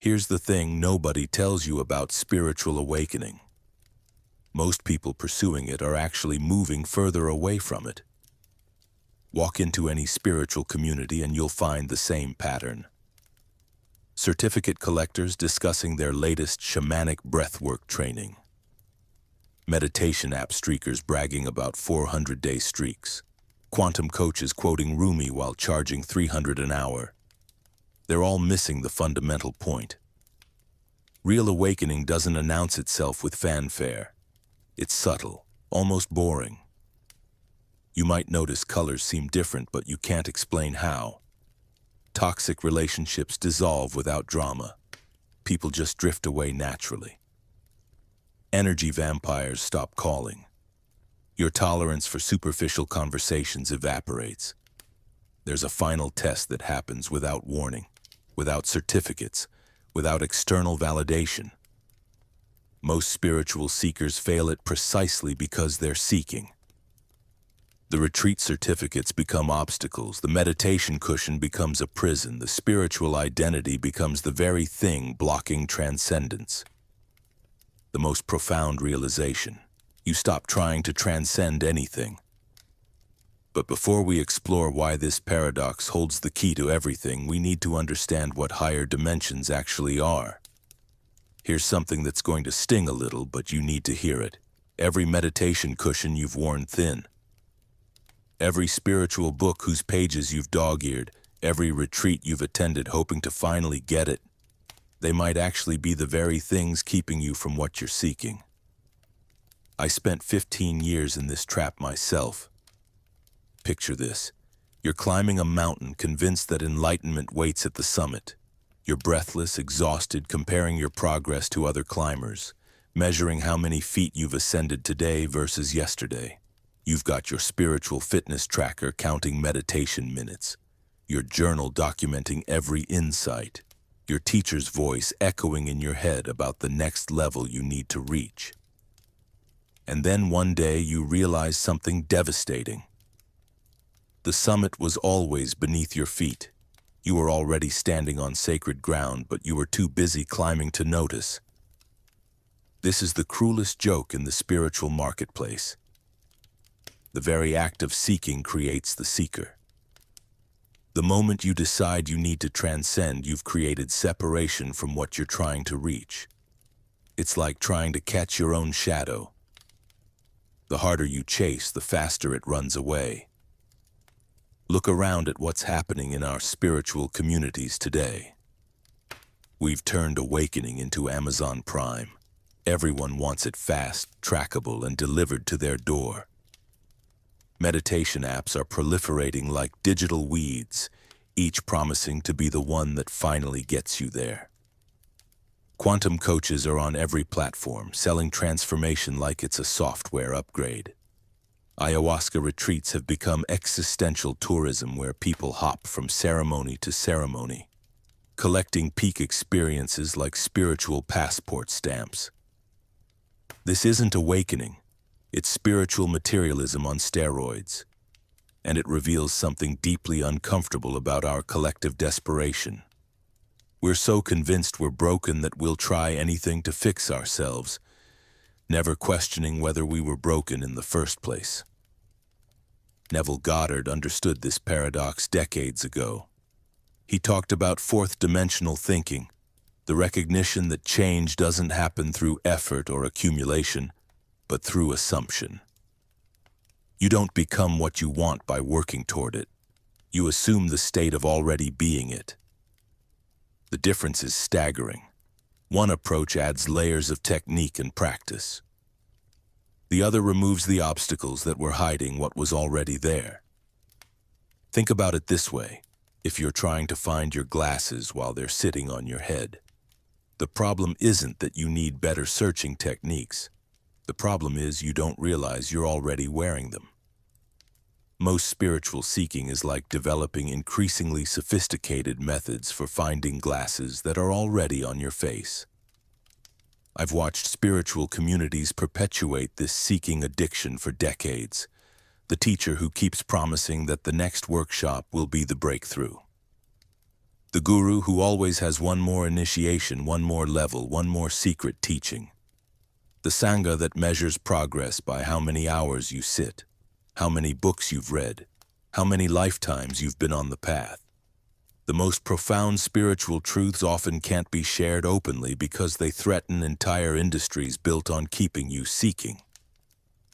Here's the thing nobody tells you about spiritual awakening. Most people pursuing it are actually moving further away from it. Walk into any spiritual community and you'll find the same pattern. Certificate collectors discussing their latest shamanic breathwork training. Meditation app streakers bragging about 400-day streaks. Quantum coaches quoting Rumi while charging $300 an hour. They're all missing the fundamental point. Real awakening doesn't announce itself with fanfare. It's subtle, almost boring. You might notice colors seem different, but you can't explain how. Toxic relationships dissolve without drama. People just drift away naturally. Energy vampires stop calling. Your tolerance for superficial conversations evaporates. There's a final test that happens without warning, without certificates, without external validation. Most spiritual seekers fail it precisely because they're seeking. The retreat certificates become obstacles, the meditation cushion becomes a prison, the spiritual identity becomes the very thing blocking transcendence. The most profound realization: you stop trying to transcend anything. But before we explore why this paradox holds the key to everything, we need to understand what higher dimensions actually are. Here's something that's going to sting a little, but you need to hear it. Every meditation cushion you've worn thin. Every spiritual book whose pages you've dog-eared, every retreat you've attended hoping to finally get it, they might actually be the very things keeping you from what you're seeking. I spent 15 years in this trap myself. Picture this. You're climbing a mountain, convinced that enlightenment waits at the summit. You're breathless, exhausted, comparing your progress to other climbers, measuring how many feet you've ascended today versus yesterday. You've got your spiritual fitness tracker counting meditation minutes, your journal documenting every insight, your teacher's voice echoing in your head about the next level you need to reach. And then one day you realize something devastating. The summit was always beneath your feet. You were already standing on sacred ground, but you were too busy climbing to notice. This is the cruelest joke in the spiritual marketplace. The very act of seeking creates the seeker. The moment you decide you need to transcend, you've created separation from what you're trying to reach. It's like trying to catch your own shadow. The harder you chase, the faster it runs away. Look around at what's happening in our spiritual communities today. We've turned awakening into Amazon Prime. Everyone wants it fast, trackable, and delivered to their door. Meditation apps are proliferating like digital weeds, each promising to be the one that finally gets you there. Quantum coaches are on every platform, selling transformation like it's a software upgrade. Ayahuasca retreats have become existential tourism where people hop from ceremony to ceremony, collecting peak experiences like spiritual passport stamps. This isn't awakening. It's spiritual materialism on steroids, and it reveals something deeply uncomfortable about our collective desperation. We're so convinced we're broken that we'll try anything to fix ourselves, never questioning whether we were broken in the first place. Neville Goddard understood this paradox decades ago. He talked about fourth-dimensional thinking, the recognition that change doesn't happen through effort or accumulation, but through assumption. You don't become what you want by working toward it. You assume the state of already being it. The difference is staggering. One approach adds layers of technique and practice. The other removes the obstacles that were hiding what was already there. Think about it this way. If you're trying to find your glasses while they're sitting on your head, the problem isn't that you need better searching techniques. The problem is you don't realize you're already wearing them. Most spiritual seeking is like developing increasingly sophisticated methods for finding glasses that are already on your face. I've watched spiritual communities perpetuate this seeking addiction for decades. The teacher who keeps promising that the next workshop will be the breakthrough. The guru who always has one more initiation, one more level, one more secret teaching. The sangha that measures progress by how many hours you sit, how many books you've read, how many lifetimes you've been on the path. The most profound spiritual truths often can't be shared openly because they threaten entire industries built on keeping you seeking.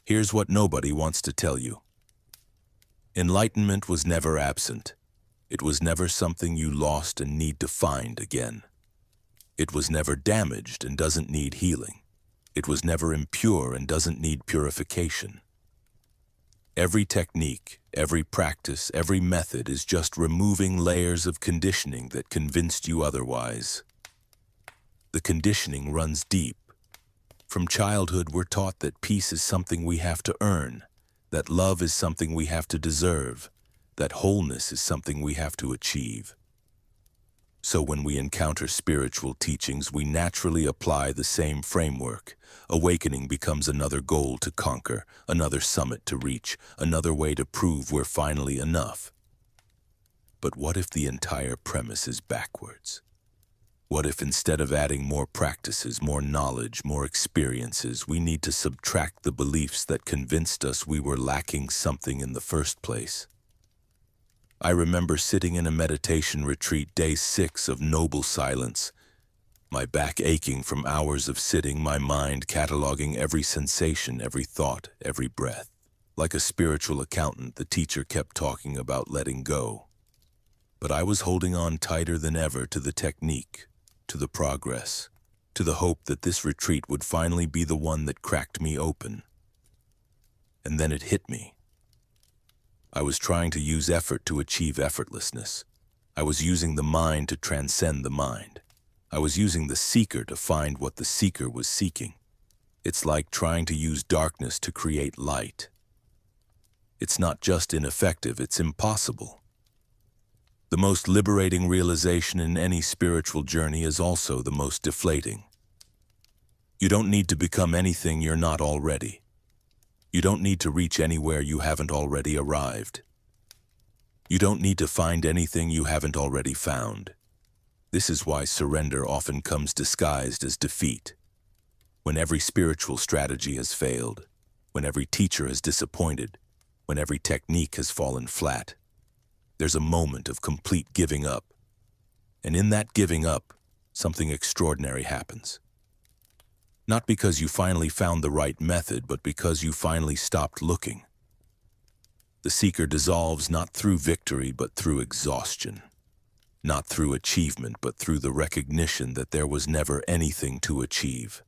Here's what nobody wants to tell you. Enlightenment was never absent. It was never something you lost and need to find again. It was never damaged and doesn't need healing. It was never impure and doesn't need purification. Every technique, every practice, every method is just removing layers of conditioning that convinced you otherwise. The conditioning runs deep. From childhood, we're taught that peace is something we have to earn, that love is something we have to deserve, that wholeness is something we have to achieve. So when we encounter spiritual teachings, we naturally apply the same framework. Awakening becomes another goal to conquer, another summit to reach, another way to prove we're finally enough. But what if the entire premise is backwards? What if instead of adding more practices, more knowledge, more experiences, we need to subtract the beliefs that convinced us we were lacking something in the first place? I remember sitting in a meditation retreat, day 6 of noble silence, my back aching from hours of sitting, my mind cataloging every sensation, every thought, every breath. Like a spiritual accountant, the teacher kept talking about letting go. But I was holding on tighter than ever to the technique, to the progress, to the hope that this retreat would finally be the one that cracked me open. And then it hit me. I was trying to use effort to achieve effortlessness. I was using the mind to transcend the mind. I was using the seeker to find what the seeker was seeking. It's like trying to use darkness to create light. It's not just ineffective, it's impossible. The most liberating realization in any spiritual journey is also the most deflating. You don't need to become anything you're not already. You don't need to reach anywhere you haven't already arrived. You don't need to find anything you haven't already found. This is why surrender often comes disguised as defeat. When every spiritual strategy has failed, when every teacher has disappointed, when every technique has fallen flat, there's a moment of complete giving up. And in that giving up, something extraordinary happens. Not because you finally found the right method, but because you finally stopped looking. The seeker dissolves not through victory, but through exhaustion. Not through achievement, but through the recognition that there was never anything to achieve.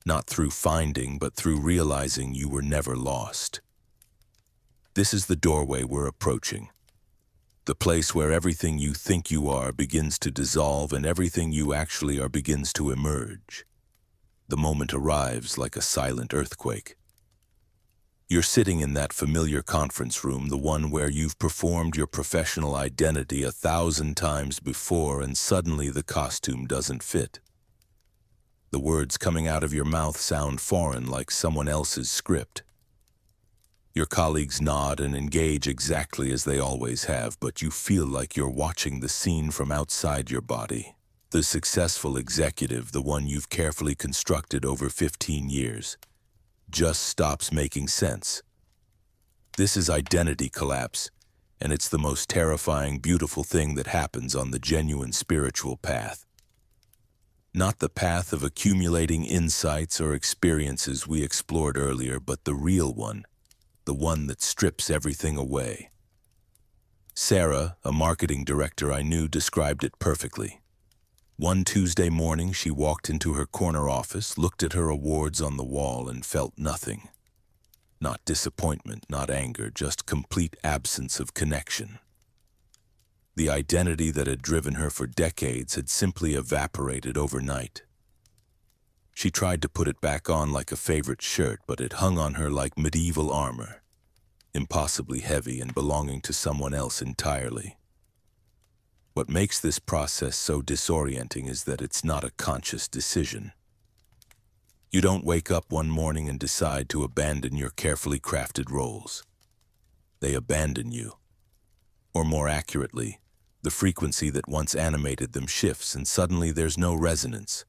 Not through finding, but through realizing you were never lost. This is the doorway we're approaching. The place where everything you think you are begins to dissolve and everything you actually are begins to emerge. The moment arrives like a silent earthquake. You're sitting in that familiar conference room, the one where you've performed your professional identity 1,000 times before, and suddenly the costume doesn't fit. The words coming out of your mouth sound foreign, like someone else's script. Your colleagues nod and engage exactly as they always have, but you feel like you're watching the scene from outside your body. The successful executive, the one you've carefully constructed over 15 years, just stops making sense. This is identity collapse, and it's the most terrifying, beautiful thing that happens on the genuine spiritual path. Not the path of accumulating insights or experiences we explored earlier, but the real one, the one that strips everything away. Sarah, a marketing director I knew, described it perfectly. One Tuesday morning, she walked into her corner office, looked at her awards on the wall, and felt nothing. Not disappointment, not anger, just complete absence of connection. The identity that had driven her for decades had simply evaporated overnight. She tried to put it back on like a favorite shirt, but it hung on her like medieval armor, impossibly heavy and belonging to someone else entirely. What makes this process so disorienting is that it's not a conscious decision. You don't wake up one morning and decide to abandon your carefully crafted roles. They abandon you. Or more accurately, The frequency that once animated them shifts, and suddenly there's no resonance.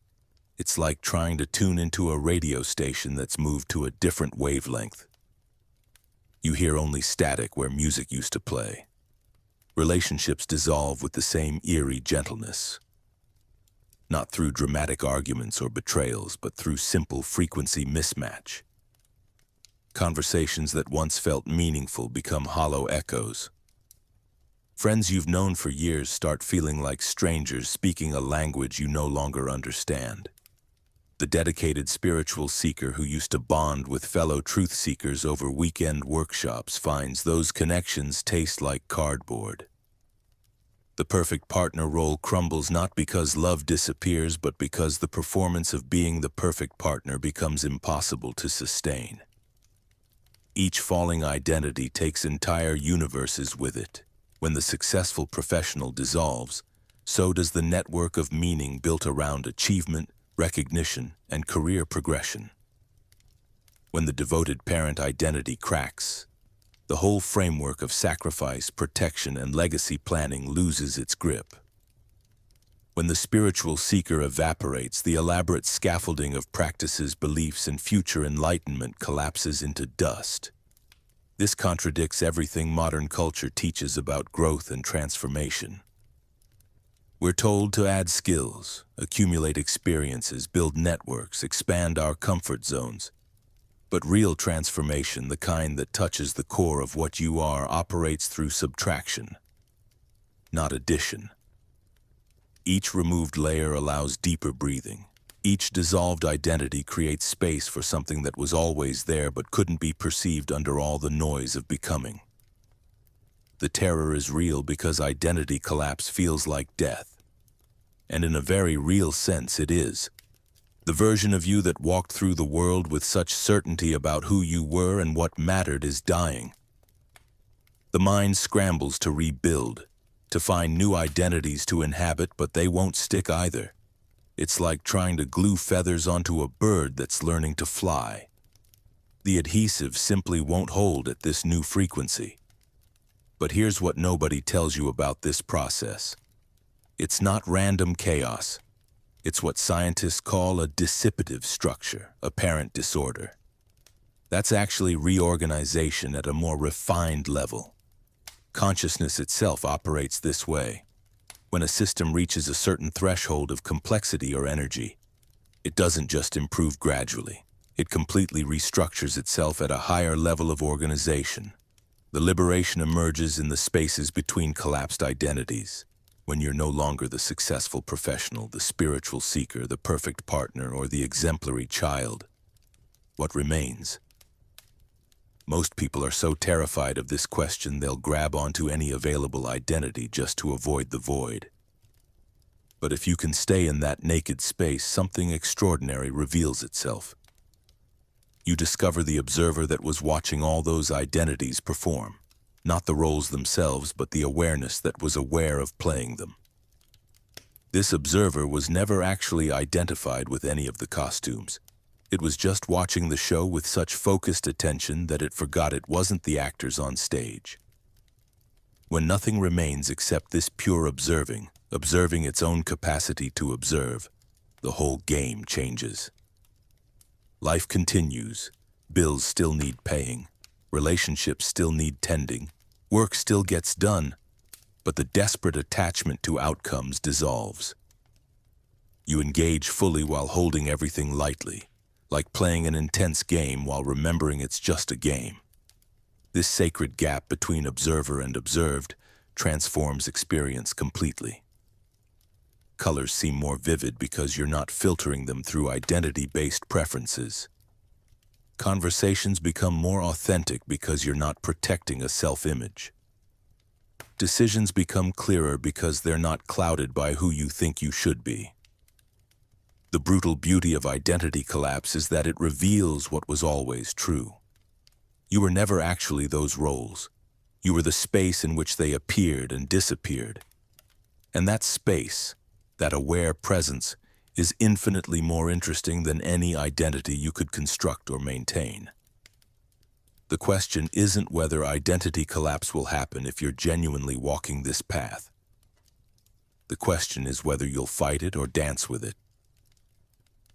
It's like trying to tune into a radio station that's moved to a different wavelength. You hear only static where music used to play. Relationships dissolve with the same eerie gentleness. Not through dramatic arguments or betrayals, but through simple frequency mismatch. Conversations that once felt meaningful become hollow echoes. Friends you've known for years start feeling like strangers speaking a language you no longer understand. The dedicated spiritual seeker who used to bond with fellow truth seekers over weekend workshops finds those connections taste like cardboard. The perfect partner role crumbles not because love disappears, but because the performance of being the perfect partner becomes impossible to sustain. Each falling identity takes entire universes with it. When the successful professional dissolves, so does the network of meaning built around achievement, recognition, and career progression. When the devoted parent identity cracks, the whole framework of sacrifice, protection, and legacy planning loses its grip. When the spiritual seeker evaporates, the elaborate scaffolding of practices, beliefs, and future enlightenment collapses into dust. This contradicts everything modern culture teaches about growth and transformation. We're told to add skills, accumulate experiences, build networks, expand our comfort zones. But real transformation, the kind that touches the core of what you are, operates through subtraction, not addition. Each removed layer allows deeper breathing. Each dissolved identity creates space for something that was always there but couldn't be perceived under all the noise of becoming. The terror is real because identity collapse feels like death. And in a very real sense it is. The version of you that walked through the world with such certainty about who you were and what mattered is dying. The mind scrambles to rebuild, to find new identities to inhabit, but they won't stick either. It's like trying to glue feathers onto a bird that's learning to fly. The adhesive simply won't hold at this new frequency. But here's what nobody tells you about this process. It's not random chaos. It's what scientists call a dissipative structure, apparent disorder. That's actually reorganization at a more refined level. Consciousness itself operates this way. When a system reaches a certain threshold of complexity or energy, it doesn't just improve gradually. It completely restructures itself at a higher level of organization. The liberation emerges in the spaces between collapsed identities. When you're no longer the successful professional, the spiritual seeker, the perfect partner, or the exemplary child, what remains? Most people are so terrified of this question they'll grab onto any available identity just to avoid the void. But if you can stay in that naked space, something extraordinary reveals itself. You discover the observer that was watching all those identities perform. Not the roles themselves, but the awareness that was aware of playing them. This observer was never actually identified with any of the costumes. It was just watching the show with such focused attention that it forgot it wasn't the actors on stage. When nothing remains except this pure observing its own capacity to observe, the whole game changes. Life continues. Bills still need paying. Relationships still need tending. Work still gets done. But the desperate attachment to outcomes dissolves. You engage fully while holding everything lightly, like playing an intense game while remembering it's just a game. This sacred gap between observer and observed transforms experience completely. Colors seem more vivid because you're not filtering them through identity-based preferences. Conversations become more authentic because you're not protecting a self-image. Decisions become clearer because they're not clouded by who you think you should be. The brutal beauty of identity collapse is that it reveals what was always true. You were never actually those roles. You were the space in which they appeared and disappeared. And that space, that aware presence, is infinitely more interesting than any identity you could construct or maintain. The question isn't whether identity collapse will happen if you're genuinely walking this path. The question is whether you'll fight it or dance with it.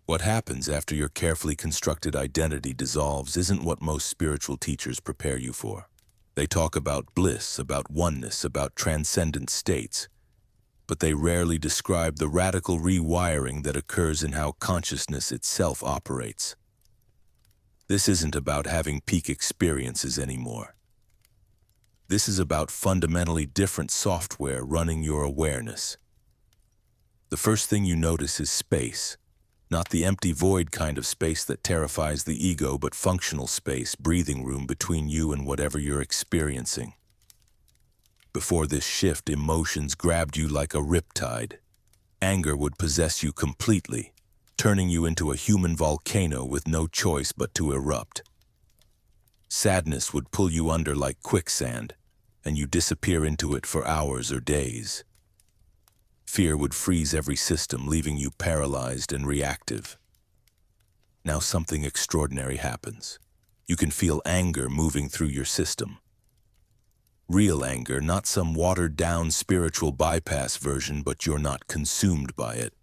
What happens after your carefully constructed identity dissolves isn't what most spiritual teachers prepare you for. They talk about bliss, about oneness, about transcendent states, but they rarely describe the radical rewiring that occurs in how consciousness itself operates. This isn't about having peak experiences anymore. This is about fundamentally different software running your awareness. The first thing you notice is space. Not the empty void kind of space that terrifies the ego, but functional space, breathing room between you and whatever you're experiencing. Before this shift, emotions grabbed you like a riptide. Anger would possess you completely, turning you into a human volcano with no choice but to erupt. Sadness would pull you under like quicksand, and you disappear into it for hours or days. Fear would freeze every system, leaving you paralyzed and reactive. Now something extraordinary happens. You can feel anger moving through your system. Real anger, not some watered-down spiritual bypass version, but you're not consumed by it.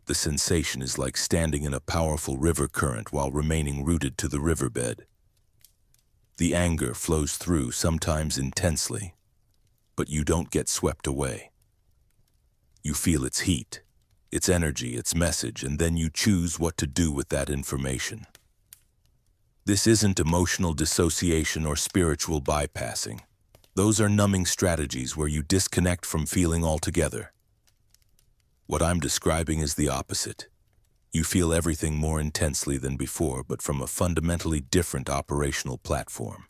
The sensation is like standing in a powerful river current while remaining rooted to the riverbed. The anger flows through, sometimes intensely, but you don't get swept away. You feel its heat, its energy, its message, and then you choose what to do with that information. This isn't emotional dissociation or spiritual bypassing. Those are numbing strategies where you disconnect from feeling altogether. What I'm describing is the opposite. You feel everything more intensely than before, but from a fundamentally different operational platform.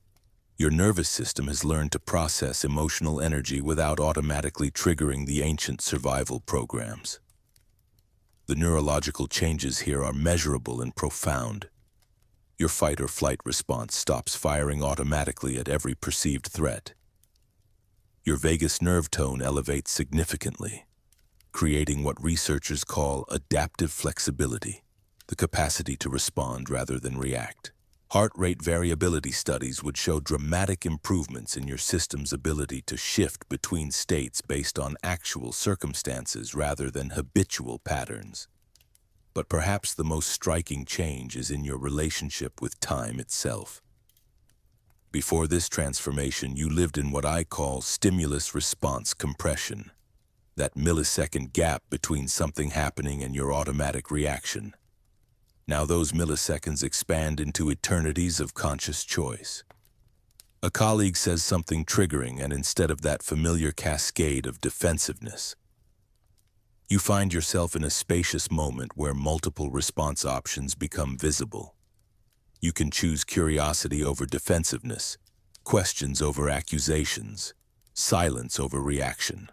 Your nervous system has learned to process emotional energy without automatically triggering the ancient survival programs. The neurological changes here are measurable and profound. Your fight or flight response stops firing automatically at every perceived threat. Your vagus nerve tone elevates significantly, creating what researchers call adaptive flexibility, the capacity to respond rather than react. Heart rate variability studies would show dramatic improvements in your system's ability to shift between states based on actual circumstances rather than habitual patterns. But perhaps the most striking change is in your relationship with time itself. Before this transformation, you lived in what I call stimulus-response compression, that millisecond gap between something happening and your automatic reaction. Now those milliseconds expand into eternities of conscious choice. A colleague says something triggering, and instead of that familiar cascade of defensiveness, you find yourself in a spacious moment where multiple response options become visible. You can choose curiosity over defensiveness, questions over accusations, silence over reaction.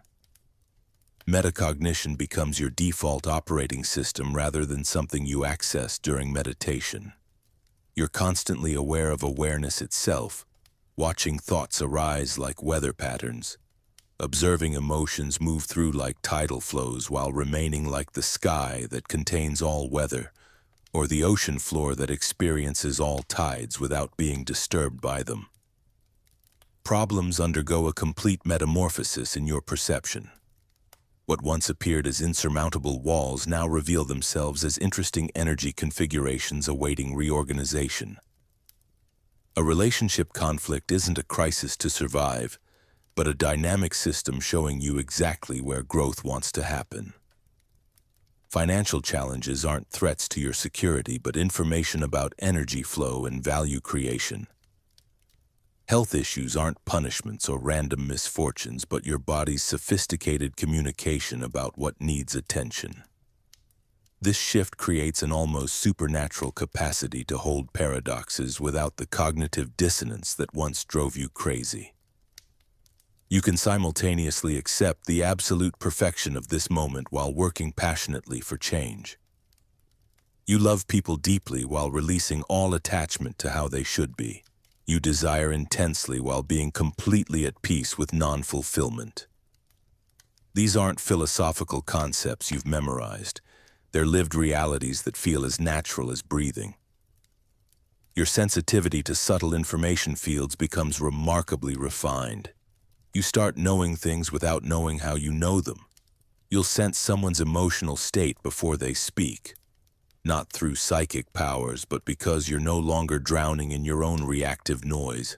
Metacognition becomes your default operating system rather than something you access during meditation. You're constantly aware of awareness itself, watching thoughts arise like weather patterns, observing emotions move through like tidal flows while remaining like the sky that contains all weather, or the ocean floor that experiences all tides without being disturbed by them. Problems undergo a complete metamorphosis in your perception. What once appeared as insurmountable walls now reveal themselves as interesting energy configurations awaiting reorganization. A relationship conflict isn't a crisis to survive, but a dynamic system showing you exactly where growth wants to happen. Financial challenges aren't threats to your security, but information about energy flow and value creation. Health issues aren't punishments or random misfortunes, but your body's sophisticated communication about what needs attention. This shift creates an almost supernatural capacity to hold paradoxes without the cognitive dissonance that once drove you crazy. You can simultaneously accept the absolute perfection of this moment while working passionately for change. You love people deeply while releasing all attachment to how they should be. You desire intensely while being completely at peace with non-fulfillment. These aren't philosophical concepts you've memorized. They're lived realities that feel as natural as breathing. Your sensitivity to subtle information fields becomes remarkably refined. You start knowing things without knowing how you know them, You'll sense someone's emotional state before they speak, not through psychic powers, but because you're no longer drowning in your own reactive noise.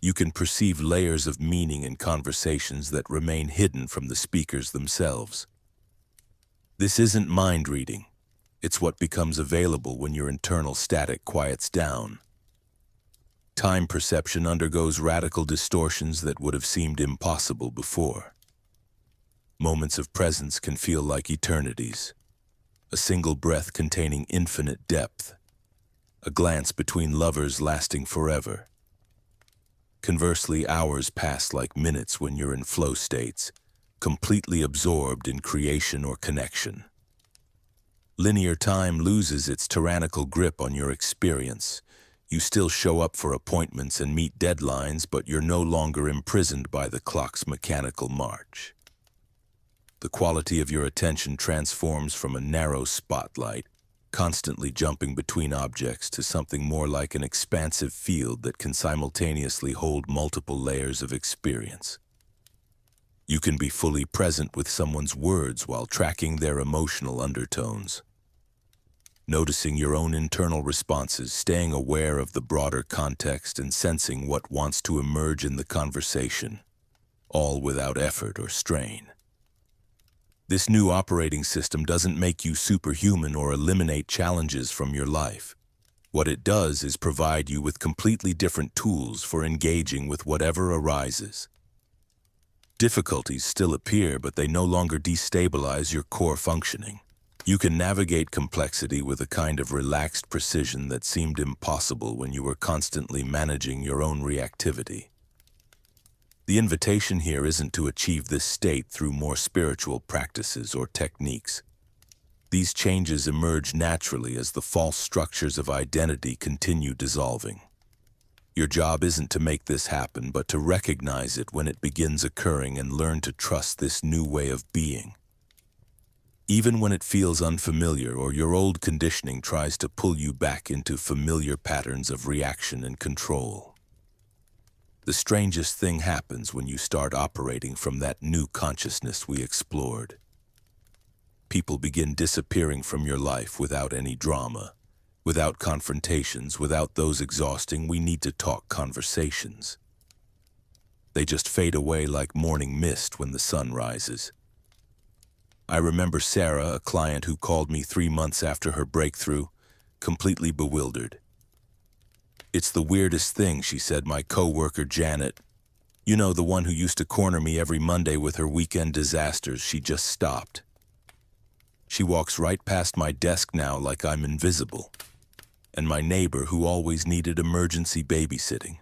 You can perceive layers of meaning in conversations that remain hidden from the speakers themselves. This isn't mind reading. It's what becomes available when your internal static quiets down. Time perception undergoes radical distortions that would have seemed impossible before. Moments of presence can feel like eternities, a single breath containing infinite depth, a glance between lovers lasting forever. Conversely, hours pass like minutes when you're in flow states, completely absorbed in creation or connection. Linear time loses its tyrannical grip on your experience. You still show up for appointments and meet deadlines, but you're no longer imprisoned by the clock's mechanical march. The quality of your attention transforms from a narrow spotlight, constantly jumping between objects, to something more like an expansive field that can simultaneously hold multiple layers of experience. You can be fully present with someone's words while tracking their emotional undertones, noticing your own internal responses, staying aware of the broader context, and sensing what wants to emerge in the conversation, all without effort or strain. This new operating system doesn't make you superhuman or eliminate challenges from your life. What it does is provide you with completely different tools for engaging with whatever arises. Difficulties still appear, but they no longer destabilize your core functioning. You can navigate complexity with a kind of relaxed precision that seemed impossible when you were constantly managing your own reactivity. The invitation here isn't to achieve this state through more spiritual practices or techniques. These changes emerge naturally as the false structures of identity continue dissolving. Your job isn't to make this happen, but to recognize it when it begins occurring and learn to trust this new way of being. Even when it feels unfamiliar or your old conditioning tries to pull you back into familiar patterns of reaction and control. The strangest thing happens when you start operating from that new consciousness we explored. People begin disappearing from your life without any drama, without confrontations, without those exhausting "we need to talk" conversations. They just fade away like morning mist when the sun rises. I remember Sarah, a client who called me 3 months after her breakthrough, completely bewildered. "It's the weirdest thing," she said. "My coworker Janet, you know, the one who used to corner me every Monday with her weekend disasters, she just stopped. She walks right past my desk now like I'm invisible. And my neighbor, who always needed emergency babysitting,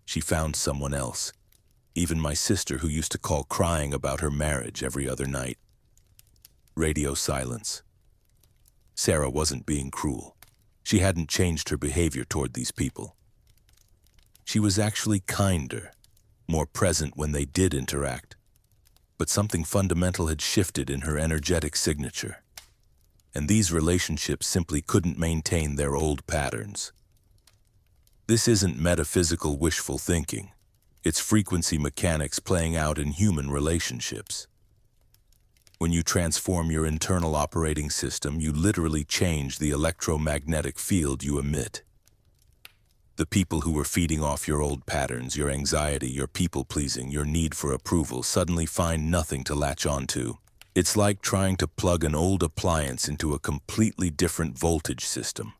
she found someone else. Even my sister, who used to call crying about her marriage every other night." Radio silence. Sarah wasn't being cruel. She hadn't changed her behavior toward these people. She was actually kinder, more present when they did interact. But something fundamental had shifted in her energetic signature, and these relationships simply couldn't maintain their old patterns. This isn't metaphysical wishful thinking. It's frequency mechanics playing out in human relationships. When you transform your internal operating system, you literally change the electromagnetic field you emit. The people who were feeding off your old patterns, your anxiety, your people-pleasing, your need for approval, suddenly find nothing to latch onto. It's like trying to plug an old appliance into a completely different voltage system.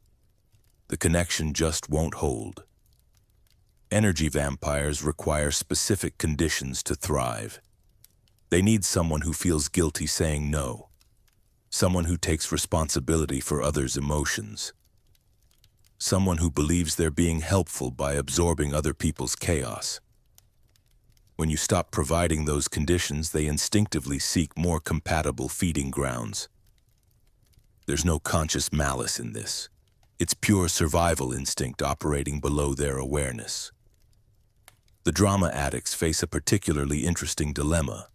The connection just won't hold. Energy vampires require specific conditions to thrive. They need someone who feels guilty saying no, someone who takes responsibility for others' emotions, someone who believes they're being helpful by absorbing other people's chaos. When you stop providing those conditions, they instinctively seek more compatible feeding grounds. There's no conscious malice in this. It's pure survival instinct operating below their awareness. The drama addicts face a particularly interesting dilemma.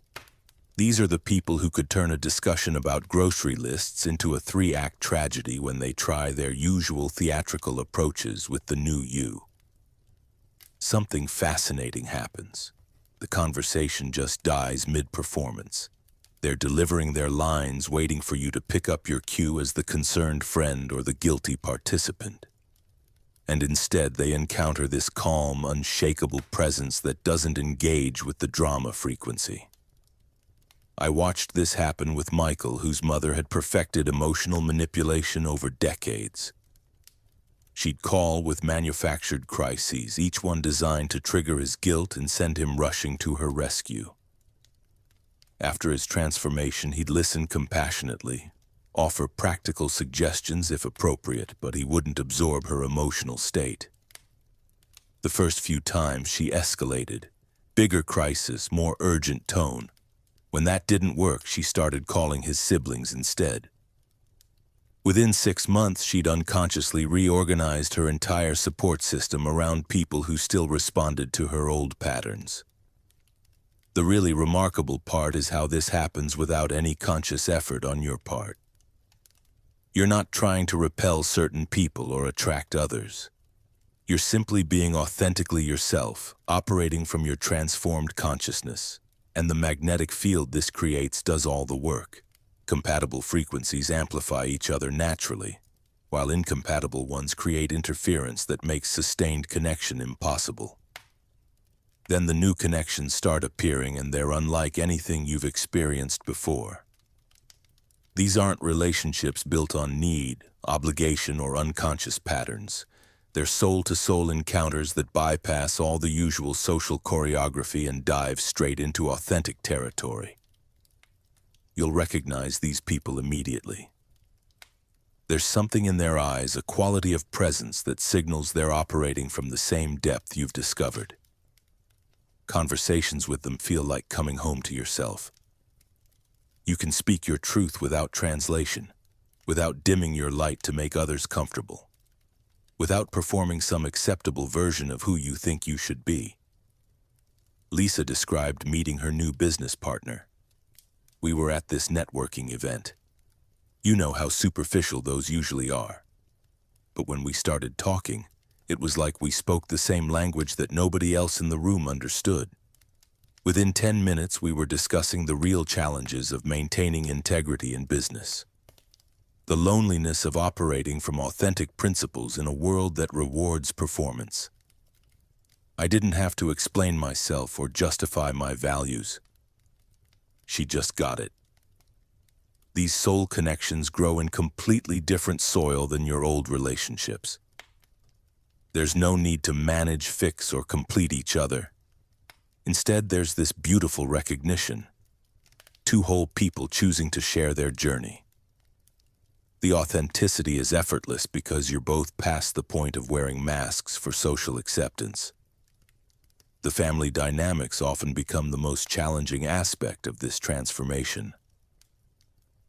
These are the people who could turn a discussion about grocery lists into a 3-act tragedy when they try their usual theatrical approaches with the new you. Something fascinating happens. The conversation just dies mid-performance. They're delivering their lines, waiting for you to pick up your cue as the concerned friend or the guilty participant. And instead, they encounter this calm, unshakable presence that doesn't engage with the drama frequency. I watched this happen with Michael, whose mother had perfected emotional manipulation over decades. She'd call with manufactured crises, each one designed to trigger his guilt and send him rushing to her rescue. After his transformation, he'd listen compassionately, offer practical suggestions if appropriate, but he wouldn't absorb her emotional state. The first few times she escalated, bigger crisis, more urgent tone. When that didn't work, she started calling his siblings instead. Within 6 months, she'd unconsciously reorganized her entire support system around people who still responded to her old patterns. The really remarkable part is how this happens without any conscious effort on your part. You're not trying to repel certain people or attract others. You're simply being authentically yourself, operating from your transformed consciousness, and the magnetic field this creates does all the work. Compatible frequencies amplify each other naturally, while incompatible ones create interference that makes sustained connection impossible. Then the new connections start appearing, and they're unlike anything you've experienced before. These aren't relationships built on need, obligation, or unconscious patterns. They're soul-to-soul encounters that bypass all the usual social choreography and dive straight into authentic territory. You'll recognize these people immediately. There's something in their eyes, a quality of presence that signals they're operating from the same depth you've discovered. Conversations with them feel like coming home to yourself. You can speak your truth without translation, without dimming your light to make others comfortable, without performing some acceptable version of who you think you should be. Lisa described meeting her new business partner. We were at this networking event. You know how superficial those usually are. But when we started talking, it was like we spoke the same language that nobody else in the room understood. Within 10 minutes, we were discussing the real challenges of maintaining integrity in business. The loneliness of operating from authentic principles in a world that rewards performance. I didn't have to explain myself or justify my values. She just got it. These soul connections grow in completely different soil than your old relationships. There's no need to manage, fix, or complete each other. Instead, there's this beautiful recognition. Two whole people choosing to share their journey. The authenticity is effortless because you're both past the point of wearing masks for social acceptance. The family dynamics often become the most challenging aspect of this transformation.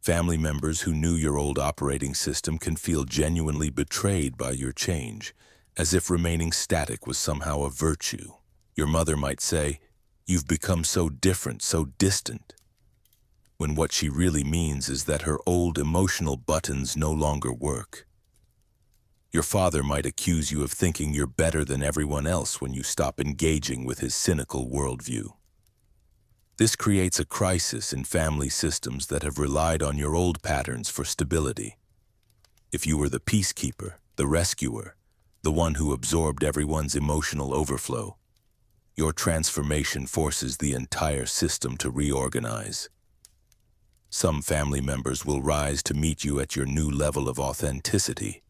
Family members who knew your old operating system can feel genuinely betrayed by your change, as if remaining static was somehow a virtue. Your mother might say, "You've become so different, so distant," when what she really means is that her old emotional buttons no longer work. Your father might accuse you of thinking you're better than everyone else when you stop engaging with his cynical worldview. This creates a crisis in family systems that have relied on your old patterns for stability. If you were the peacekeeper, the rescuer, the one who absorbed everyone's emotional overflow, your transformation forces the entire system to reorganize. Some family members will rise to meet you at your new level of authenticity.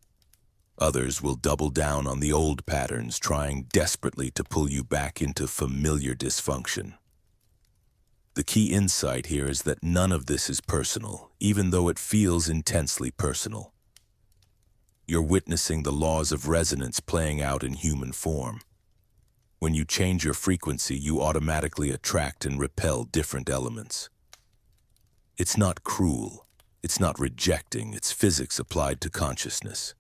Others will double down on the old patterns, trying desperately to pull you back into familiar dysfunction. The key insight here is that none of this is personal, even though it feels intensely personal. You're witnessing the laws of resonance playing out in human form. When you change your frequency, you automatically attract and repel different elements. It's not cruel, it's not rejecting, it's physics applied to consciousness.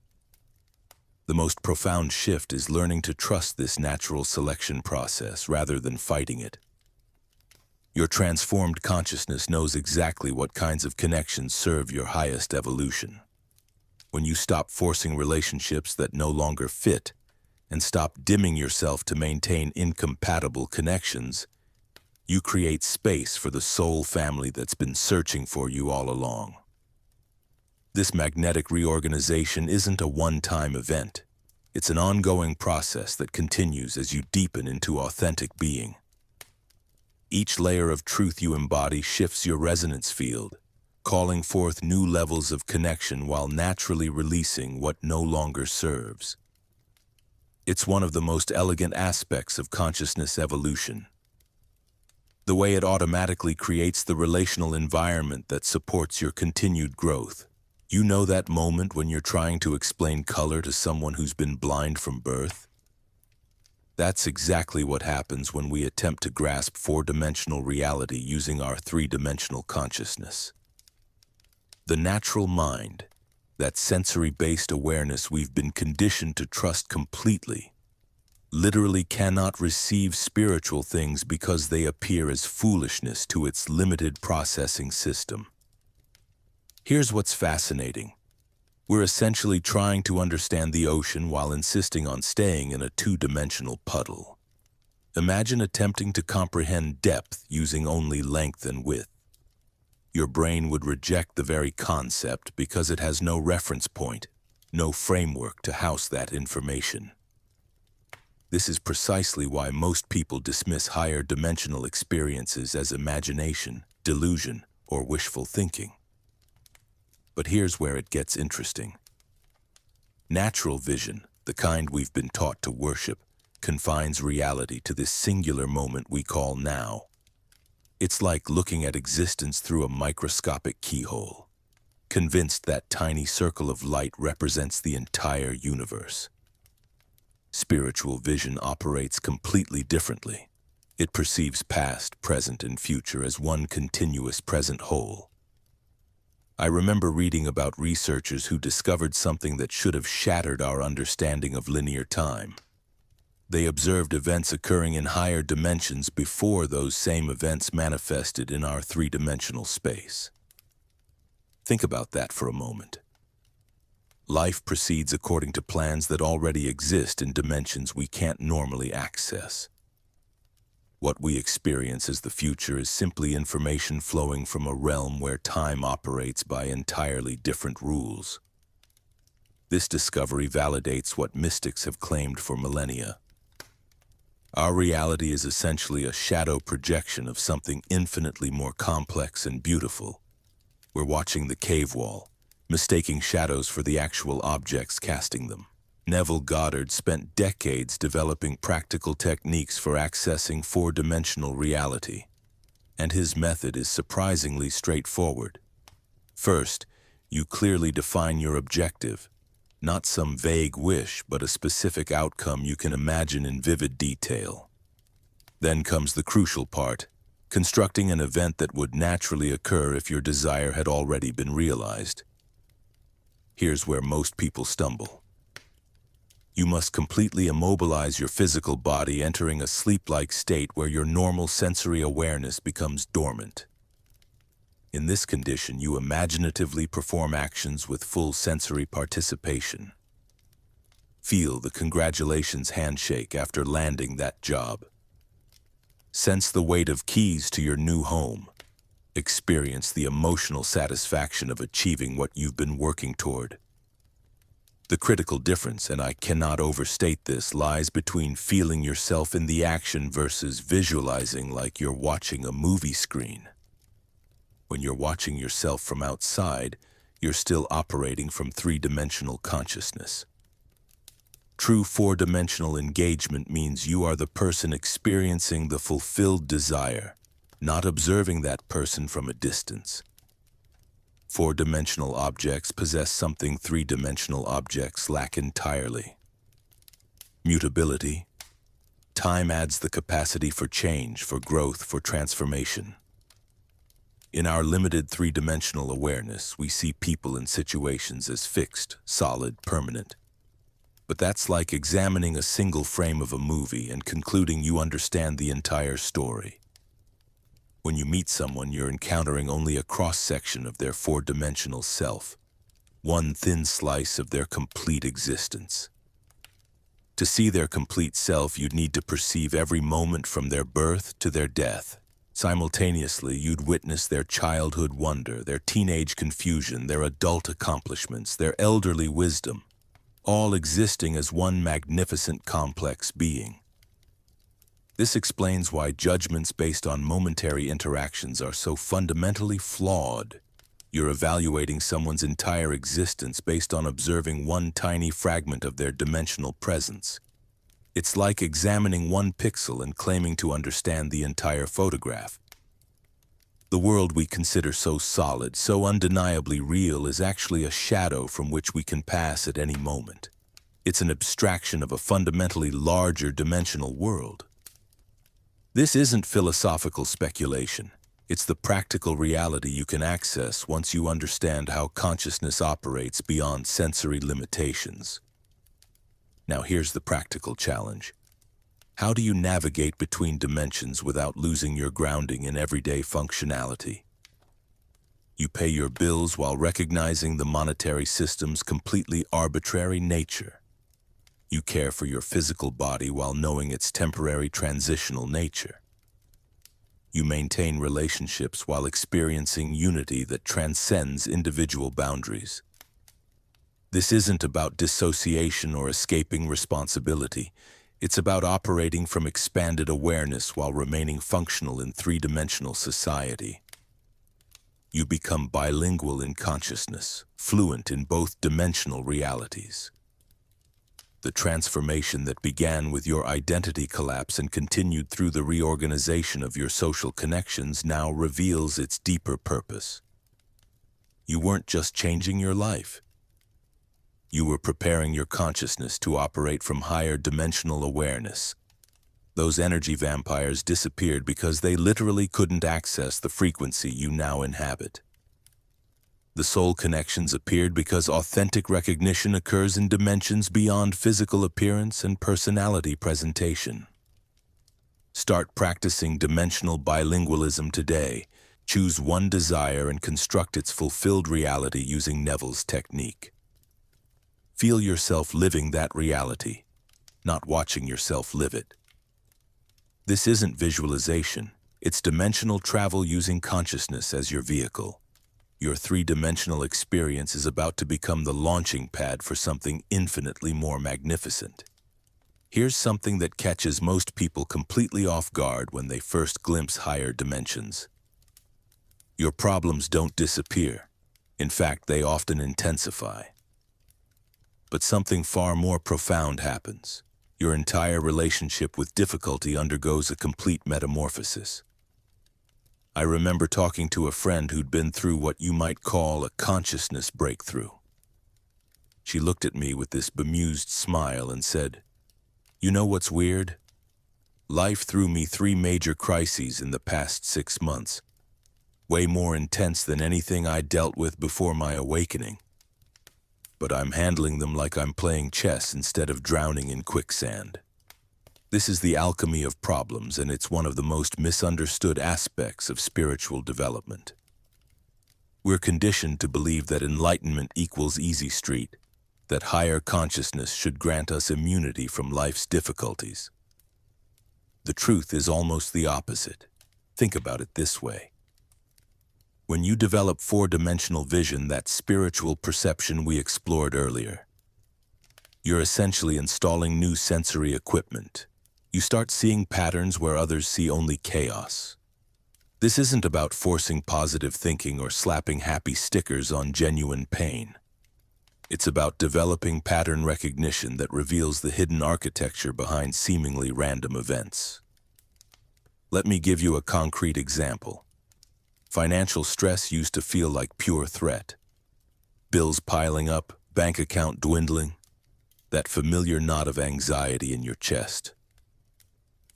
The most profound shift is learning to trust this natural selection process rather than fighting it. Your transformed consciousness knows exactly what kinds of connections serve your highest evolution. When you stop forcing relationships that no longer fit and stop dimming yourself to maintain incompatible connections, You create space for the soul family that's been searching for you all along. This magnetic reorganization isn't a one-time event. It's an ongoing process that continues as you deepen into authentic being. Each layer of truth you embody shifts your resonance field, calling forth new levels of connection while naturally releasing what no longer serves. It's one of the most elegant aspects of consciousness evolution. The way it automatically creates the relational environment that supports your continued growth. You know that moment when you're trying to explain color to someone who's been blind from birth? That's exactly what happens when we attempt to grasp four-dimensional reality using our three-dimensional consciousness. The natural mind, that sensory-based awareness we've been conditioned to trust completely, literally cannot receive spiritual things because they appear as foolishness to its limited processing system. Here's what's fascinating. We're essentially trying to understand the ocean while insisting on staying in a two-dimensional puddle. Imagine attempting to comprehend depth using only length and width. Your brain would reject the very concept because it has no reference point, no framework to house that information. This is precisely why most people dismiss higher dimensional experiences as imagination, delusion, or wishful thinking. But here's where it gets interesting. Natural vision, the kind we've been taught to worship, confines reality to this singular moment we call now. It's like looking at existence through a microscopic keyhole, convinced that tiny circle of light represents the entire universe. Spiritual vision operates completely differently. It perceives past, present, and future as one continuous present whole. I remember reading about researchers who discovered something that should have shattered our understanding of linear time. They observed events occurring in higher dimensions before those same events manifested in our three-dimensional space. Think about that for a moment. Life proceeds according to plans that already exist in dimensions we can't normally access. What we experience as the future is simply information flowing from a realm where time operates by entirely different rules. This discovery validates what mystics have claimed for millennia. Our reality is essentially a shadow projection of something infinitely more complex and beautiful. We're watching the cave wall, mistaking shadows for the actual objects casting them. Neville Goddard spent decades developing practical techniques for accessing four-dimensional reality, and his method is surprisingly straightforward. First, you clearly define your objective, not some vague wish, but a specific outcome you can imagine in vivid detail. Then comes the crucial part, constructing an event that would naturally occur if your desire had already been realized. Here's where most people stumble. You must completely immobilize your physical body, entering a sleep-like state where your normal sensory awareness becomes dormant. In this condition, you imaginatively perform actions with full sensory participation. Feel the congratulations handshake after landing that job. Sense the weight of keys to your new home. Experience the emotional satisfaction of achieving what you've been working toward. The critical difference, and I cannot overstate this, lies between feeling yourself in the action versus visualizing like you're watching a movie screen. When you're watching yourself from outside, you're still operating from three-dimensional consciousness. True four-dimensional engagement means you are the person experiencing the fulfilled desire, not observing that person from a distance. Four-dimensional objects possess something three-dimensional objects lack entirely. Mutability. Time adds the capacity for change, for growth, for transformation. In our limited three-dimensional awareness, we see people and situations as fixed, solid, permanent. But that's like examining a single frame of a movie and concluding you understand the entire story. When you meet someone, you're encountering only a cross-section of their four-dimensional self, one thin slice of their complete existence. To see their complete self, you'd need to perceive every moment from their birth to their death, Simultaneously, you'd witness their childhood wonder, their teenage confusion, their adult accomplishments, their elderly wisdom, all existing as one magnificent complex being. This explains why judgments based on momentary interactions are so fundamentally flawed. You're evaluating someone's entire existence based on observing one tiny fragment of their dimensional presence. It's like examining one pixel and claiming to understand the entire photograph. The world we consider so solid, so undeniably real, is actually a shadow from which we can pass at any moment. It's an abstraction of a fundamentally larger dimensional world. This isn't philosophical speculation. It's the practical reality you can access once you understand how consciousness operates beyond sensory limitations. Now here's the practical challenge. How do you navigate between dimensions without losing your grounding in everyday functionality? You pay your bills while recognizing the monetary system's completely arbitrary nature. You care for your physical body while knowing its temporary transitional nature. You maintain relationships while experiencing unity that transcends individual boundaries. This isn't about dissociation or escaping responsibility. It's about operating from expanded awareness while remaining functional in three-dimensional society. You become bilingual in consciousness, fluent in both dimensional realities. The transformation that began with your identity collapse and continued through the reorganization of your social connections now reveals its deeper purpose. You weren't just changing your life. You were preparing your consciousness to operate from higher dimensional awareness. Those energy vampires disappeared because they literally couldn't access the frequency you now inhabit. The soul connections appeared because authentic recognition occurs in dimensions beyond physical appearance and personality presentation. Start practicing dimensional bilingualism today. Choose one desire and construct its fulfilled reality using Neville's technique. Feel yourself living that reality, not watching yourself live it. This isn't visualization. It's dimensional travel using consciousness as your vehicle. Your three-dimensional experience is about to become the launching pad for something infinitely more magnificent. Here's something that catches most people completely off guard when they first glimpse higher dimensions. Your problems don't disappear. In fact, they often intensify. But something far more profound happens. Your entire relationship with difficulty undergoes a complete metamorphosis. I remember talking to a friend who'd been through what you might call a consciousness breakthrough. She looked at me with this bemused smile and said, "You know what's weird? Life threw me 3 major crises in the past 6 months, way more intense than anything I dealt with before my awakening. But I'm handling them like I'm playing chess instead of drowning in quicksand." This is the alchemy of problems, and it's one of the most misunderstood aspects of spiritual development. We're conditioned to believe that enlightenment equals easy street, that higher consciousness should grant us immunity from life's difficulties. The truth is almost the opposite. Think about it this way. When you develop 4-dimensional vision, that spiritual perception we explored earlier, you're essentially installing new sensory equipment. You start seeing patterns where others see only chaos. This isn't about forcing positive thinking or slapping happy stickers on genuine pain. It's about developing pattern recognition that reveals the hidden architecture behind seemingly random events. Let me give you a concrete example. Financial stress used to feel like pure threat. Bills piling up, bank account dwindling, that familiar knot of anxiety in your chest.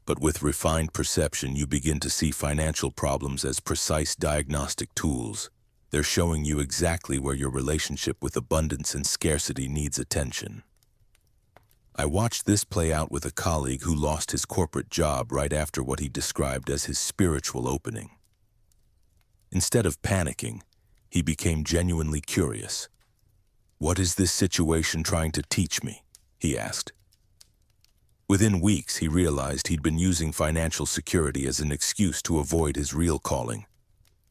But with refined perception, you begin to see financial problems as precise diagnostic tools. They're showing you exactly where your relationship with abundance and scarcity needs attention. I watched this play out with a colleague who lost his corporate job right after what he described as his spiritual opening. Instead of panicking, he became genuinely curious. "What is this situation trying to teach me?" he asked. Within weeks, he realized he'd been using financial security as an excuse to avoid his real calling.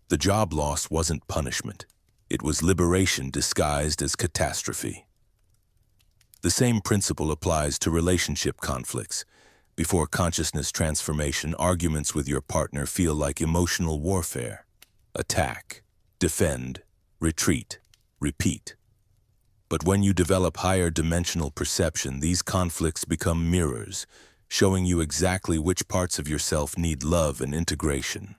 The job loss wasn't punishment. It was liberation disguised as catastrophe. The same principle applies to relationship conflicts. Before consciousness transformation, arguments with your partner feel like emotional warfare. Attack, defend, retreat, repeat. But when you develop higher dimensional perception, these conflicts become mirrors, showing you exactly which parts of yourself need love and integration.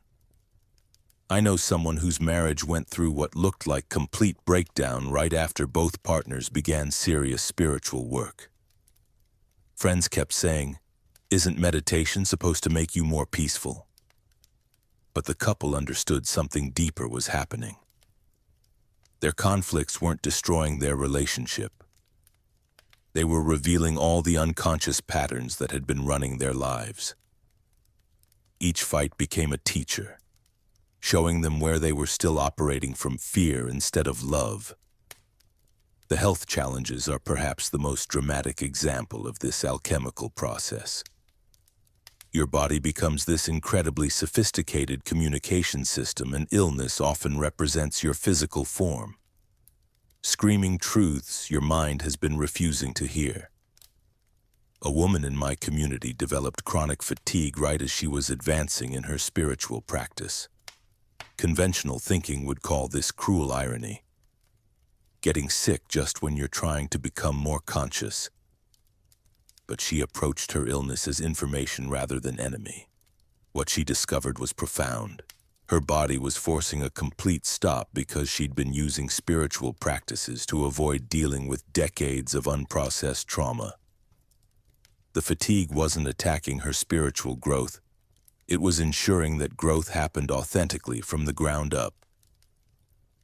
I know someone whose marriage went through what looked like complete breakdown right after both partners began serious spiritual work. Friends kept saying, "Isn't meditation supposed to make you more peaceful?" But the couple understood something deeper was happening. Their conflicts weren't destroying their relationship. They were revealing all the unconscious patterns that had been running their lives. Each fight became a teacher, showing them where they were still operating from fear instead of love. The health challenges are perhaps the most dramatic example of this alchemical process. Your body becomes this incredibly sophisticated communication system, and illness often represents your physical form. Screaming truths your mind has been refusing to hear. A woman in my community developed chronic fatigue right as she was advancing in her spiritual practice. Conventional thinking would call this cruel irony. Getting sick just when you're trying to become more conscious. But she approached her illness as information rather than enemy. What she discovered was profound. Her body was forcing a complete stop because she'd been using spiritual practices to avoid dealing with decades of unprocessed trauma. The fatigue wasn't attacking her spiritual growth. It was ensuring that growth happened authentically from the ground up.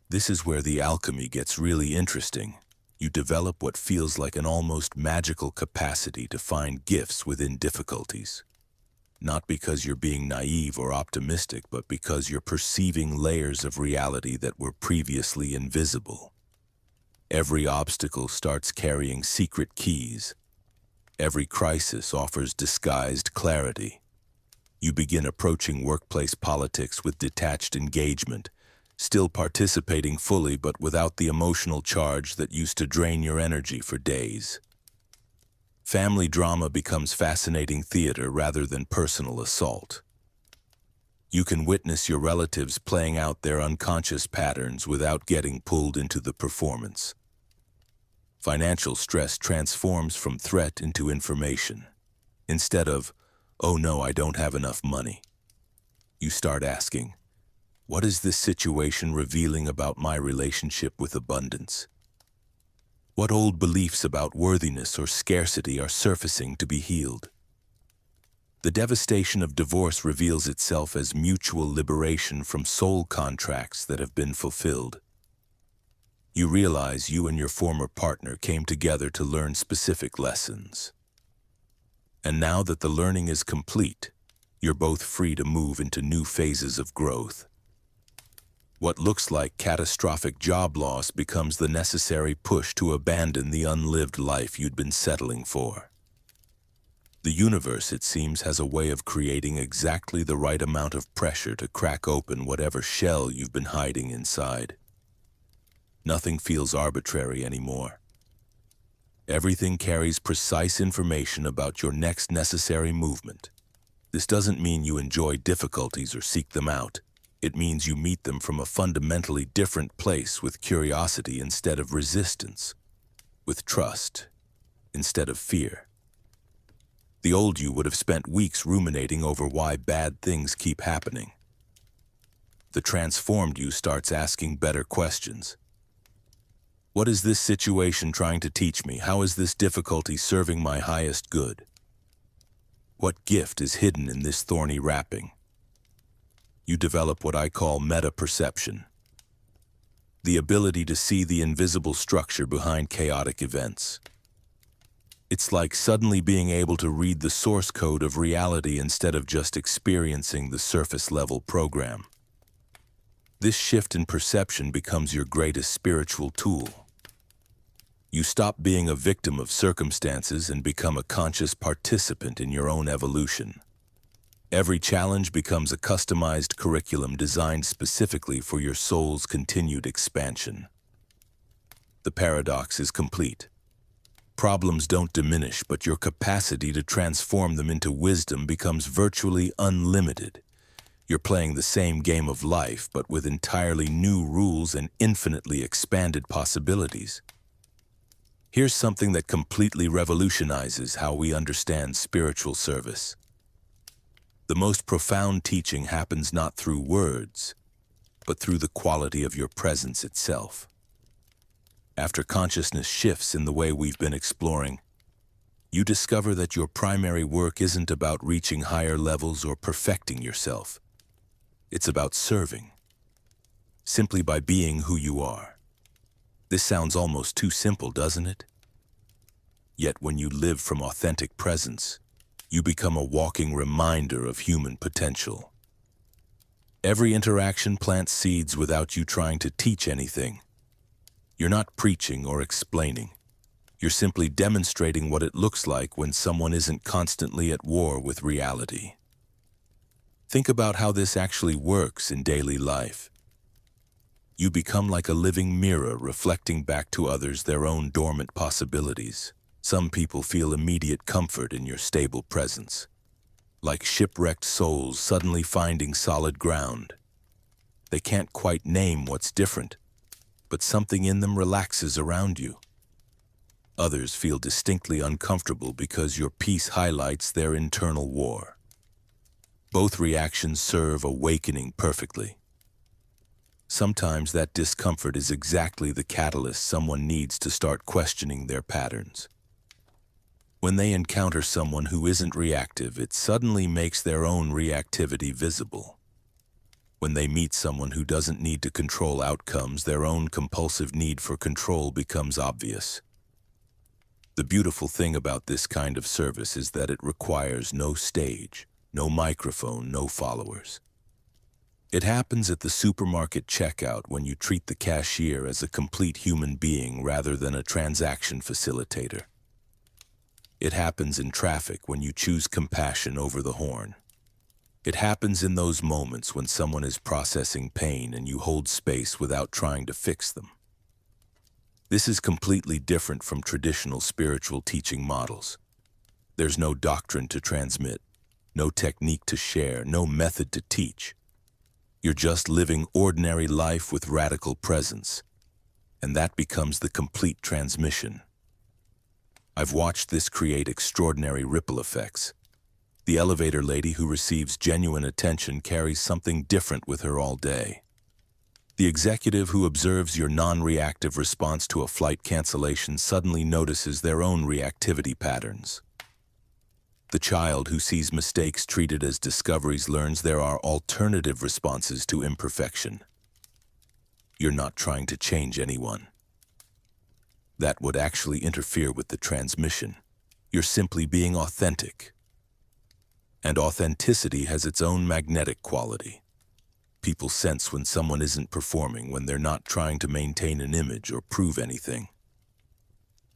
This is where the alchemy gets really interesting. You develop what feels like an almost magical capacity to find gifts within difficulties. Not because you're being naive or optimistic, but because you're perceiving layers of reality that were previously invisible. Every obstacle starts carrying secret keys. Every crisis offers disguised clarity. You begin approaching workplace politics with detached engagement, still participating fully but without the emotional charge that used to drain your energy for days. Family drama becomes fascinating theater rather than personal assault. You can witness your relatives playing out their unconscious patterns without getting pulled into the performance. Financial stress transforms from threat into information. Instead of, "Oh no, I don't have enough money," you start asking, "What is this situation revealing about my relationship with abundance? What old beliefs about worthiness or scarcity are surfacing to be healed?" The devastation of divorce reveals itself as mutual liberation from soul contracts that have been fulfilled. You realize you and your former partner came together to learn specific lessons. And now that the learning is complete, you're both free to move into new phases of growth. What looks like catastrophic job loss becomes the necessary push to abandon the unlived life you'd been settling for. The universe, it seems, has a way of creating exactly the right amount of pressure to crack open whatever shell you've been hiding inside. Nothing feels arbitrary anymore. Everything carries precise information about your next necessary movement. This doesn't mean you enjoy difficulties or seek them out. It means you meet them from a fundamentally different place, with curiosity instead of resistance, with trust instead of fear. The old you would have spent weeks ruminating over why bad things keep happening. The transformed you starts asking better questions. What is this situation trying to teach me? How is this difficulty serving my highest good? What gift is hidden in this thorny wrapping? You develop what I call meta-perception, the ability to see the invisible structure behind chaotic events. It's like suddenly being able to read the source code of reality instead of just experiencing the surface-level program. This shift in perception becomes your greatest spiritual tool. You You stop being a victim of circumstances and become a conscious participant in your own evolution. Every challenge becomes a customized curriculum designed specifically for your soul's continued expansion. The paradox is complete. Problems don't diminish, but your capacity to transform them into wisdom becomes virtually unlimited. You're playing the same game of life, but with entirely new rules and infinitely expanded possibilities. Here's something that completely revolutionizes how we understand spiritual service. The most profound teaching happens not through words, but through the quality of your presence itself. After consciousness shifts in the way we've been exploring, you discover that your primary work isn't about reaching higher levels or perfecting yourself. It's about serving, simply by being who you are. This sounds almost too simple, doesn't it? Yet when you live from authentic presence, you become a walking reminder of human potential. Every interaction plants seeds without you trying to teach anything. You're not preaching or explaining. You're simply demonstrating what it looks like when someone isn't constantly at war with reality. Think about how this actually works in daily life. You become like a living mirror reflecting back to others their own dormant possibilities. Some people feel immediate comfort in your stable presence, like shipwrecked souls suddenly finding solid ground. They can't quite name what's different, but something in them relaxes around you. Others feel distinctly uncomfortable because your peace highlights their internal war. Both reactions serve awakening perfectly. Sometimes that discomfort is exactly the catalyst someone needs to start questioning their patterns. When they encounter someone who isn't reactive, it suddenly makes their own reactivity visible. When they meet someone who doesn't need to control outcomes, their own compulsive need for control becomes obvious. The beautiful thing about this kind of service is that it requires no stage, no microphone, no followers. It happens at the supermarket checkout when you treat the cashier as a complete human being rather than a transaction facilitator. It happens in traffic when you choose compassion over the horn. It happens in those moments when someone is processing pain and you hold space without trying to fix them. This is completely different from traditional spiritual teaching models. There's no doctrine to transmit, no technique to share, no method to teach. You're just living ordinary life with radical presence, and that becomes the complete transmission. I've watched this create extraordinary ripple effects. The elevator lady who receives genuine attention carries something different with her all day. The executive who observes your non-reactive response to a flight cancellation suddenly notices their own reactivity patterns. The child who sees mistakes treated as discoveries learns there are alternative responses to imperfection. You're not trying to change anyone. That would actually interfere with the transmission. You're simply being authentic. And authenticity has its own magnetic quality. People sense when someone isn't performing, when they're not trying to maintain an image or prove anything.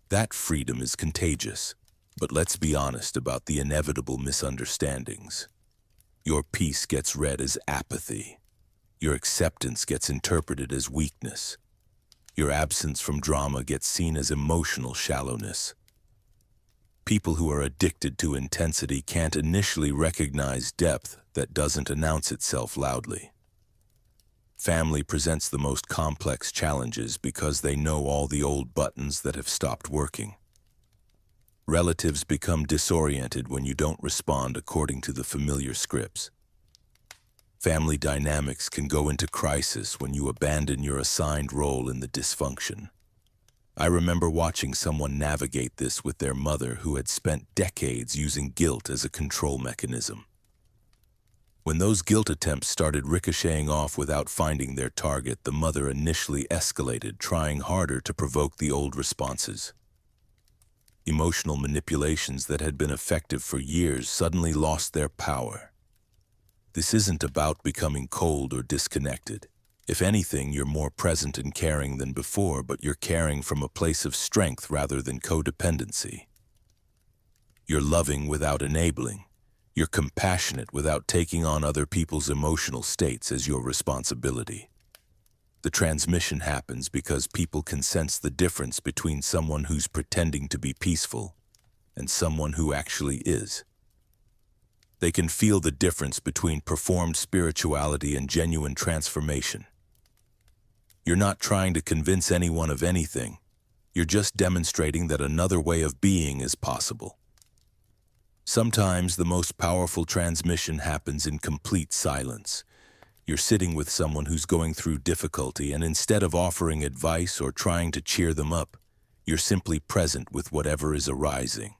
That freedom is contagious. But let's be honest about the inevitable misunderstandings. Your peace gets read as apathy. Your acceptance gets interpreted as weakness. Your absence from drama gets seen as emotional shallowness. People who are addicted to intensity can't initially recognize depth that doesn't announce itself loudly. Family presents the most complex challenges because they know all the old buttons that have stopped working. Relatives become disoriented when you don't respond according to the familiar scripts. Family dynamics can go into crisis when you abandon your assigned role in the dysfunction. I remember watching someone navigate this with their mother who had spent decades using guilt as a control mechanism. When those guilt attempts started ricocheting off without finding their target, the mother initially escalated, trying harder to provoke the old responses. Emotional manipulations that had been effective for years suddenly lost their power. This isn't about becoming cold or disconnected. If anything, you're more present and caring than before, but you're caring from a place of strength rather than codependency. You're loving without enabling. You're compassionate without taking on other people's emotional states as your responsibility. The transmission happens because people can sense the difference between someone who's pretending to be peaceful and someone who actually is. They can feel the difference between performed spirituality and genuine transformation. You're not trying to convince anyone of anything. You're just demonstrating that another way of being is possible. Sometimes the most powerful transmission happens in complete silence. You're sitting with someone who's going through difficulty, and instead of offering advice or trying to cheer them up, you're simply present with whatever is arising.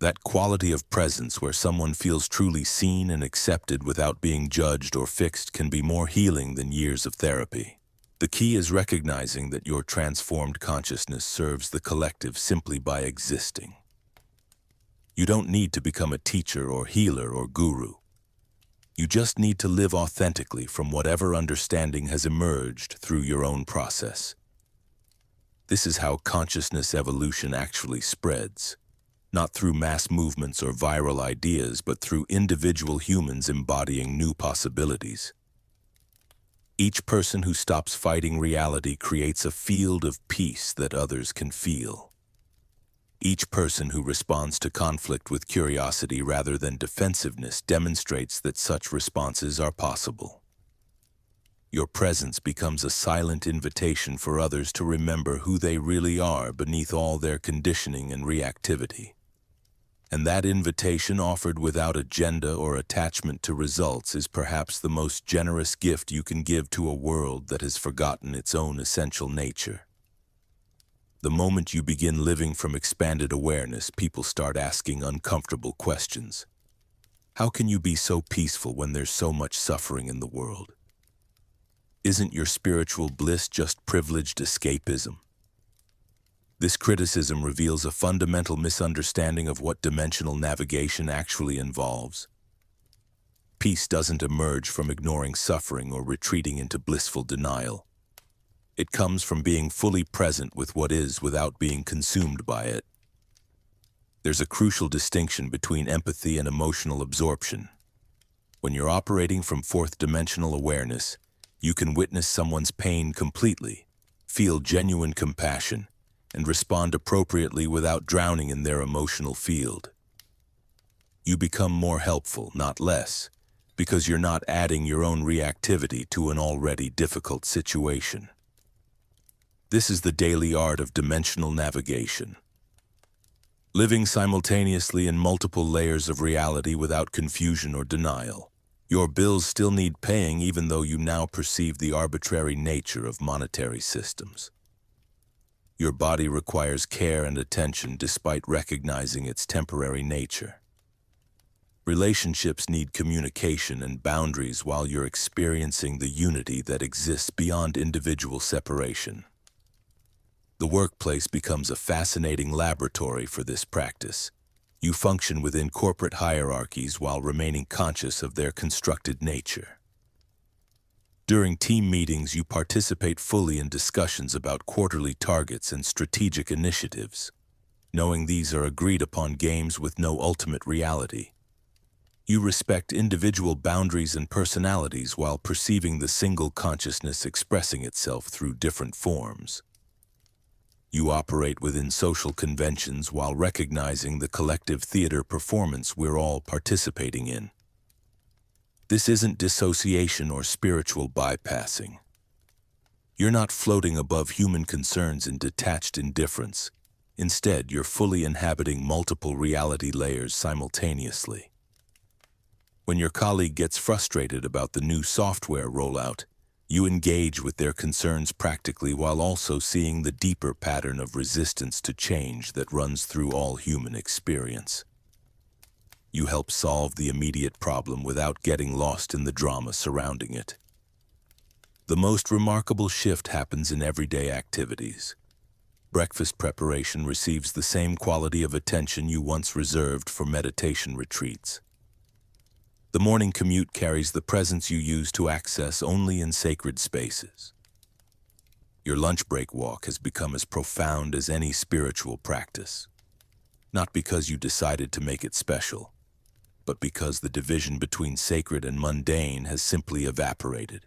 That quality of presence where someone feels truly seen and accepted without being judged or fixed can be more healing than years of therapy. The key is recognizing that your transformed consciousness serves the collective simply by existing. You don't need to become a teacher or healer or guru. You just need to live authentically from whatever understanding has emerged through your own process. This is how consciousness evolution actually spreads, not through mass movements or viral ideas, but through individual humans embodying new possibilities. Each person who stops fighting reality creates a field of peace that others can feel. Each person who responds to conflict with curiosity rather than defensiveness demonstrates that such responses are possible. Your presence becomes a silent invitation for others to remember who they really are beneath all their conditioning and reactivity. And that invitation, offered without agenda or attachment to results, is perhaps the most generous gift you can give to a world that has forgotten its own essential nature. The moment you begin living from expanded awareness, people start asking uncomfortable questions. How can you be so peaceful when there's so much suffering in the world? Isn't your spiritual bliss just privileged escapism? This criticism reveals a fundamental misunderstanding of what dimensional navigation actually involves. Peace doesn't emerge from ignoring suffering or retreating into blissful denial. It comes from being fully present with what is without being consumed by it. There's a crucial distinction between empathy and emotional absorption. When you're operating from fourth-dimensional awareness, you can witness someone's pain completely, feel genuine compassion, and respond appropriately without drowning in their emotional field. You become more helpful, not less, because you're not adding your own reactivity to an already difficult situation. This is the daily art of dimensional navigation. Living simultaneously in multiple layers of reality without confusion or denial. Your bills still need paying even though you now perceive the arbitrary nature of monetary systems. Your body requires care and attention despite recognizing its temporary nature. Relationships need communication and boundaries while you're experiencing the unity that exists beyond individual separation. The workplace becomes a fascinating laboratory for this practice. You function within corporate hierarchies while remaining conscious of their constructed nature. During team meetings, you participate fully in discussions about quarterly targets and strategic initiatives, knowing these are agreed-upon games with no ultimate reality. You respect individual boundaries and personalities while perceiving the single consciousness expressing itself through different forms. You operate within social conventions while recognizing the collective theater performance we're all participating in. This isn't dissociation or spiritual bypassing. You're not floating above human concerns in detached indifference. Instead, you're fully inhabiting multiple reality layers simultaneously. When your colleague gets frustrated about the new software rollout, you engage with their concerns practically while also seeing the deeper pattern of resistance to change that runs through all human experience. You help solve the immediate problem without getting lost in the drama surrounding it. The most remarkable shift happens in everyday activities. Breakfast preparation receives the same quality of attention you once reserved for meditation retreats. The morning commute carries the presence you use to access only in sacred spaces. Your lunch break walk has become as profound as any spiritual practice. Not because you decided to make it special, but because the division between sacred and mundane has simply evaporated.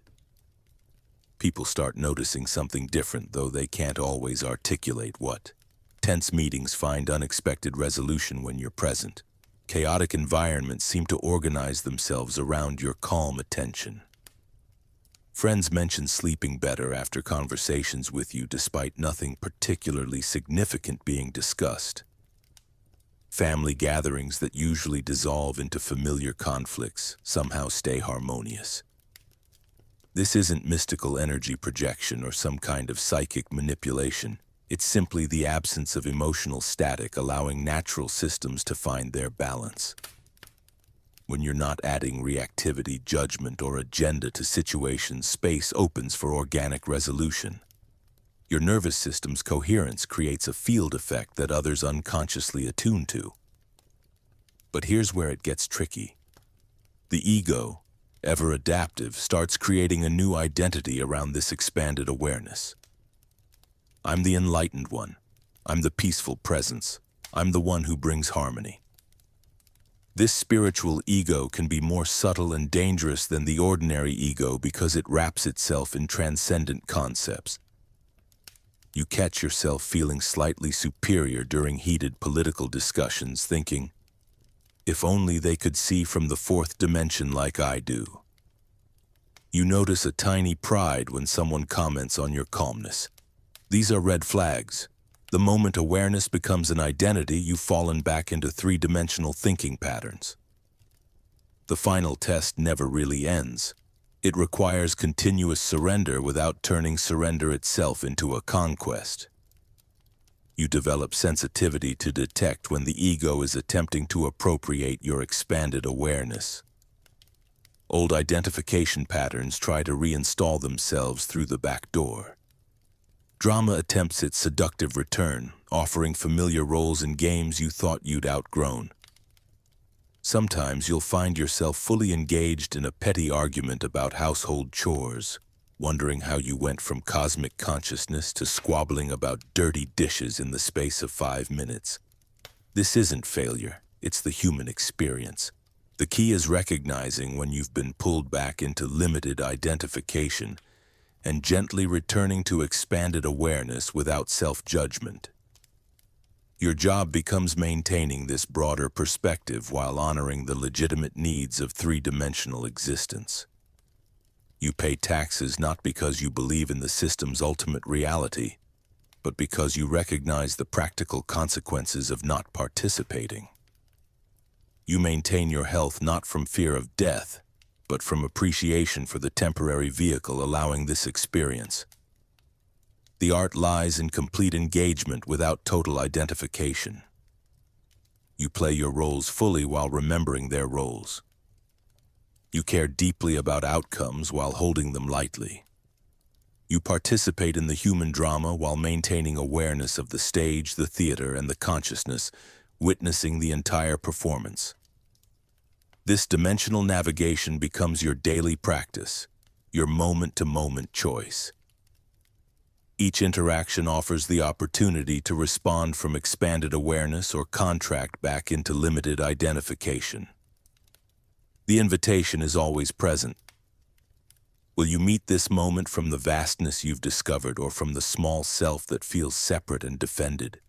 People start noticing something different, though they can't always articulate what. Tense meetings find unexpected resolution when you're present. Chaotic environments seem to organize themselves around your calm attention. Friends mention sleeping better after conversations with you despite nothing particularly significant being discussed. Family gatherings that usually dissolve into familiar conflicts somehow stay harmonious. This isn't mystical energy projection or some kind of psychic manipulation. It's simply the absence of emotional static, allowing natural systems to find their balance. When you're not adding reactivity, judgment, or agenda to situations, space opens for organic resolution. Your nervous system's coherence creates a field effect that others unconsciously attune to. But here's where it gets tricky. The ego, ever adaptive, starts creating a new identity around this expanded awareness. I'm the enlightened one. I'm the peaceful presence. I'm the one who brings harmony. This spiritual ego can be more subtle and dangerous than the ordinary ego because it wraps itself in transcendent concepts. You catch yourself feeling slightly superior during heated political discussions, thinking, if only they could see from the fourth dimension like I do. You notice a tiny pride when someone comments on your calmness. These are red flags. The moment awareness becomes an identity, you've fallen back into three-dimensional thinking patterns. The final test never really ends. It requires continuous surrender without turning surrender itself into a conquest. You develop sensitivity to detect when the ego is attempting to appropriate your expanded awareness. Old identification patterns try to reinstall themselves through the back door. Drama attempts its seductive return, offering familiar roles in games you thought you'd outgrown. Sometimes you'll find yourself fully engaged in a petty argument about household chores, wondering how you went from cosmic consciousness to squabbling about dirty dishes in the space of 5 minutes. This isn't failure, it's the human experience. The key is recognizing when you've been pulled back into limited identification and gently returning to expanded awareness without self-judgment. Your job becomes maintaining this broader perspective while honoring the legitimate needs of three-dimensional existence. You pay taxes not because you believe in the system's ultimate reality, but because you recognize the practical consequences of not participating. You maintain your health not from fear of death, but from appreciation for the temporary vehicle allowing this experience. The art lies in complete engagement without total identification. You play your roles fully while remembering their roles. You care deeply about outcomes while holding them lightly. You participate in the human drama while maintaining awareness of the stage, the theater, and the consciousness, witnessing the entire performance. This dimensional navigation becomes your daily practice, your moment-to-moment choice. Each interaction offers the opportunity to respond from expanded awareness or contract back into limited identification. The invitation is always present. Will you meet this moment from the vastness you've discovered or from the small self that feels separate and defended?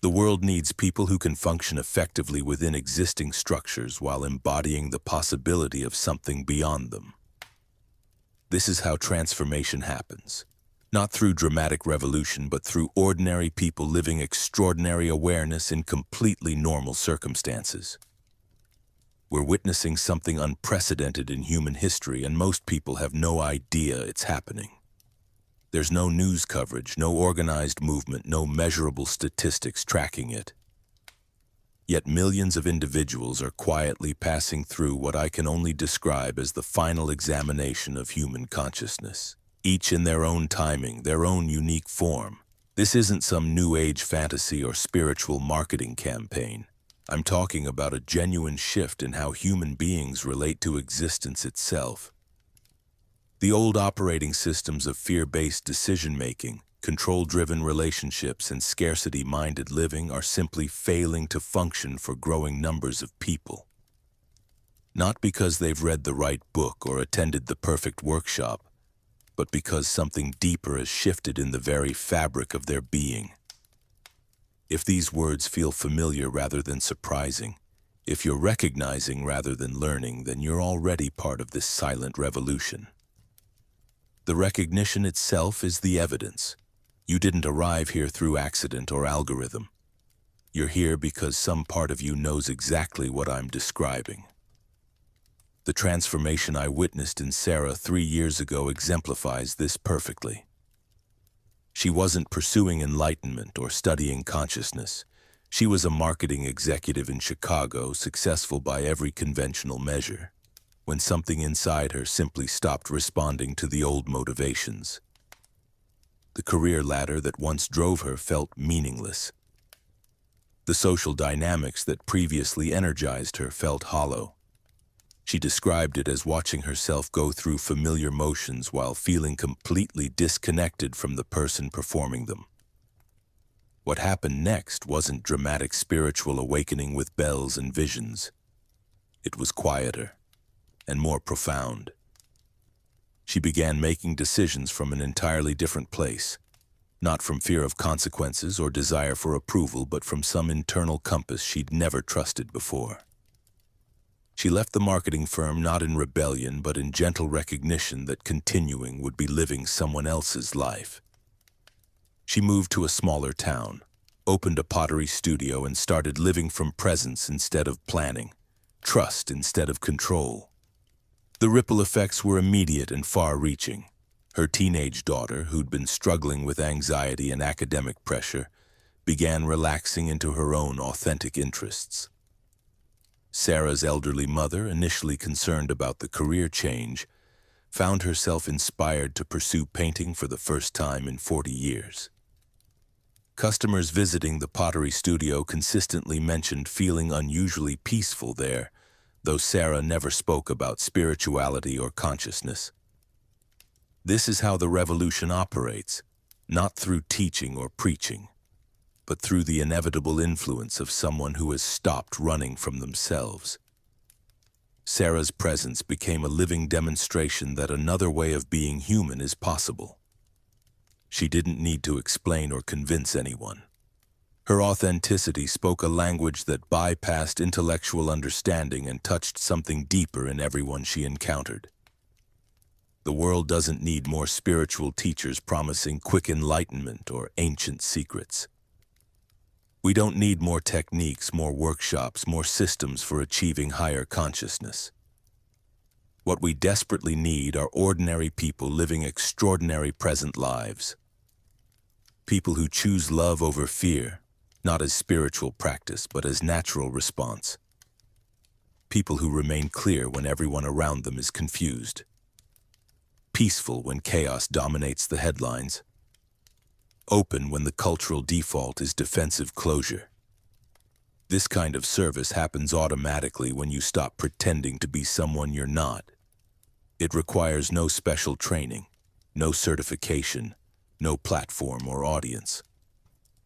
The world needs people who can function effectively within existing structures while embodying the possibility of something beyond them. This is how transformation happens. Not through dramatic revolution, but through ordinary people living extraordinary awareness in completely normal circumstances. We're witnessing something unprecedented in human history, and most people have no idea it's happening. There's no news coverage, no organized movement, no measurable statistics tracking it. Yet millions of individuals are quietly passing through what I can only describe as the final examination of human consciousness, each in their own timing, their own unique form. This isn't some new age fantasy or spiritual marketing campaign. I'm talking about a genuine shift in how human beings relate to existence itself. The old operating systems of fear-based decision-making, control-driven relationships, and scarcity-minded living are simply failing to function for growing numbers of people. Not because they've read the right book or attended the perfect workshop, but because something deeper has shifted in the very fabric of their being. If these words feel familiar rather than surprising, if you're recognizing rather than learning, then you're already part of this silent revolution. The recognition itself is the evidence. You didn't arrive here through accident or algorithm. You're here because some part of you knows exactly what I'm describing. The transformation I witnessed in Sarah 3 years ago exemplifies this perfectly. She wasn't pursuing enlightenment or studying consciousness. She was a marketing executive in Chicago, successful by every conventional measure, when something inside her simply stopped responding to the old motivations. The career ladder that once drove her felt meaningless. The social dynamics that previously energized her felt hollow. She described it as watching herself go through familiar motions while feeling completely disconnected from the person performing them. What happened next wasn't dramatic spiritual awakening with bells and visions. It was quieter and more profound. She began making decisions from an entirely different place, not from fear of consequences or desire for approval, but from some internal compass she'd never trusted before. She left the marketing firm not in rebellion, but in gentle recognition that continuing would be living someone else's life. She moved to a smaller town, opened a pottery studio, and started living from presence instead of planning, trust instead of control. The ripple effects were immediate and far-reaching. Her teenage daughter, who'd been struggling with anxiety and academic pressure, began relaxing into her own authentic interests. Sarah's elderly mother, initially concerned about the career change, found herself inspired to pursue painting for the first time in 40 years. Customers visiting the pottery studio consistently mentioned feeling unusually peaceful there, though Sarah never spoke about spirituality or consciousness. This is how the revolution operates, not through teaching or preaching, but through the inevitable influence of someone who has stopped running from themselves. Sarah's presence became a living demonstration that another way of being human is possible. She didn't need to explain or convince anyone. Her authenticity spoke a language that bypassed intellectual understanding and touched something deeper in everyone she encountered. The world doesn't need more spiritual teachers promising quick enlightenment or ancient secrets. We don't need more techniques, more workshops, more systems for achieving higher consciousness. What we desperately need are ordinary people living extraordinary present lives. People who choose love over fear, not as spiritual practice, but as natural response. People who remain clear when everyone around them is confused. Peaceful when chaos dominates the headlines. Open when the cultural default is defensive closure. This kind of service happens automatically when you stop pretending to be someone you're not. It requires no special training, no certification, no platform or audience.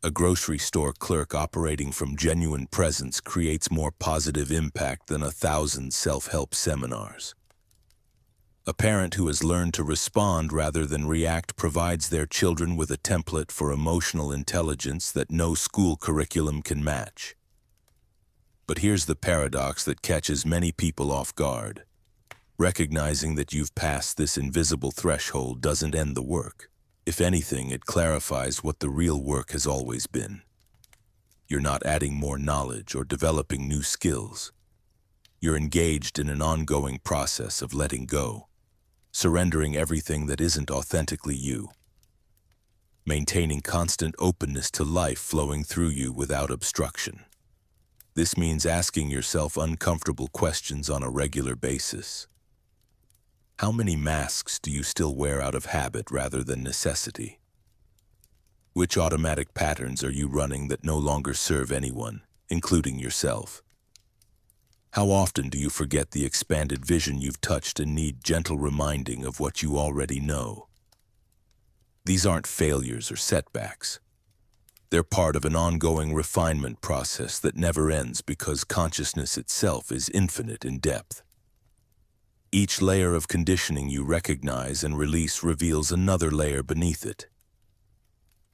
A grocery store clerk operating from genuine presence creates more positive impact than 1,000 self-help seminars. A parent who has learned to respond rather than react provides their children with a template for emotional intelligence that no school curriculum can match. But here's the paradox that catches many people off guard. Recognizing that you've passed this invisible threshold doesn't end the work. If anything, it clarifies what the real work has always been. You're not adding more knowledge or developing new skills. You're engaged in an ongoing process of letting go, surrendering everything that isn't authentically you, maintaining constant openness to life flowing through you without obstruction. This means asking yourself uncomfortable questions on a regular basis. How many masks do you still wear out of habit rather than necessity? Which automatic patterns are you running that no longer serve anyone, including yourself. How often do you forget the expanded vision you've touched and need gentle reminding of what you already know? These aren't failures or setbacks. They're part of an ongoing refinement process that never ends because consciousness itself is infinite in depth. Each layer of conditioning you recognize and release reveals another layer beneath it.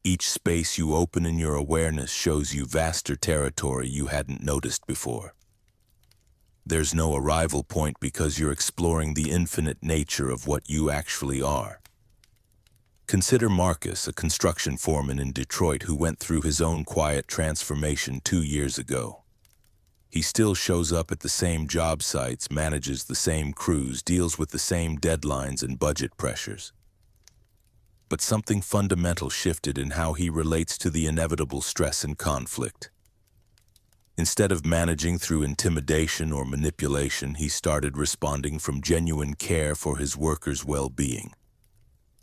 Each space you open in your awareness shows you vaster territory you hadn't noticed before. There's no arrival point because you're exploring the infinite nature of what you actually are. Consider Marcus, a construction foreman in Detroit who went through his own quiet transformation 2 years ago. He still shows up at the same job sites, manages the same crews, deals with the same deadlines and budget pressures. But something fundamental shifted in how he relates to the inevitable stress and conflict. Instead of managing through intimidation or manipulation, he started responding from genuine care for his workers' well-being.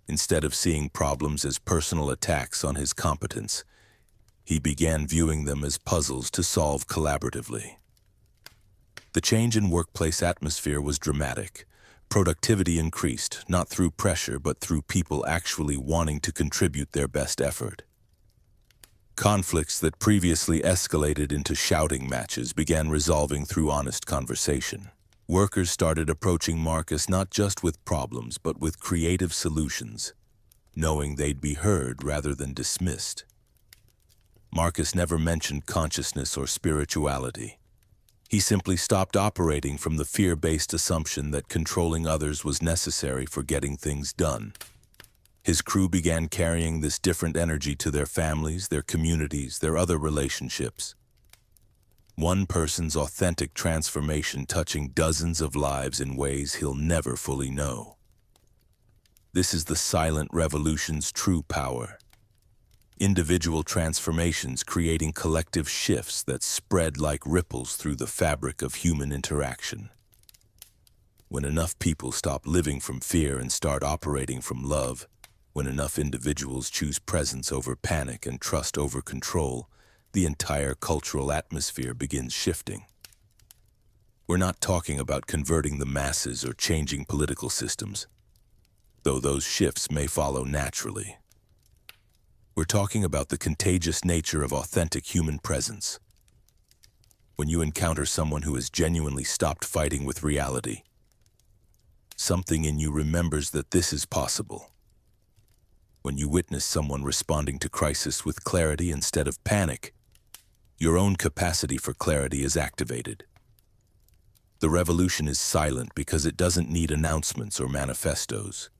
Instead of seeing problems as personal attacks on his competence, he began viewing them as puzzles to solve collaboratively. The change in workplace atmosphere was dramatic. Productivity increased, not through pressure, but through people actually wanting to contribute their best effort. Conflicts that previously escalated into shouting matches began resolving through honest conversation. Workers started approaching Marcus not just with problems, but with creative solutions, knowing they'd be heard rather than dismissed. Marcus never mentioned consciousness or spirituality. He simply stopped operating from the fear-based assumption that controlling others was necessary for getting things done. His crew began carrying this different energy to their families, their communities, their other relationships. One person's authentic transformation touching dozens of lives in ways he'll never fully know. This is the silent revolution's true power. Individual transformations creating collective shifts that spread like ripples through the fabric of human interaction. When enough people stop living from fear and start operating from love, when enough individuals choose presence over panic and trust over control, the entire cultural atmosphere begins shifting. We're not talking about converting the masses or changing political systems, though those shifts may follow naturally. We're talking about the contagious nature of authentic human presence. When you encounter someone who has genuinely stopped fighting with reality, something in you remembers that this is possible. When you witness someone responding to crisis with clarity instead of panic, your own capacity for clarity is activated. The revolution is silent because it doesn't need announcements or manifestos.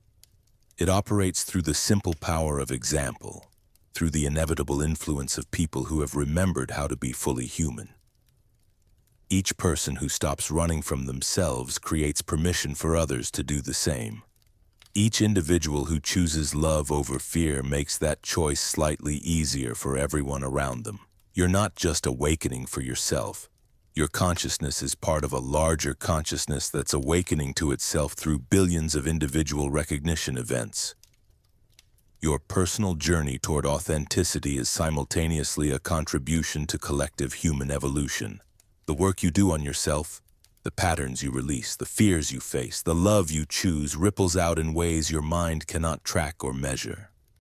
It operates through the simple power of example, through the inevitable influence of people who have remembered how to be fully human. Each person who stops running from themselves creates permission for others to do the same. Each individual who chooses love over fear makes that choice slightly easier for everyone around them. You're not just awakening for yourself. Your consciousness is part of a larger consciousness that's awakening to itself through billions of individual recognition events. Your personal journey toward authenticity is simultaneously a contribution to collective human evolution. The work you do on yourself, the patterns you release, the fears you face, the love you choose ripples out in ways your mind cannot track or measure.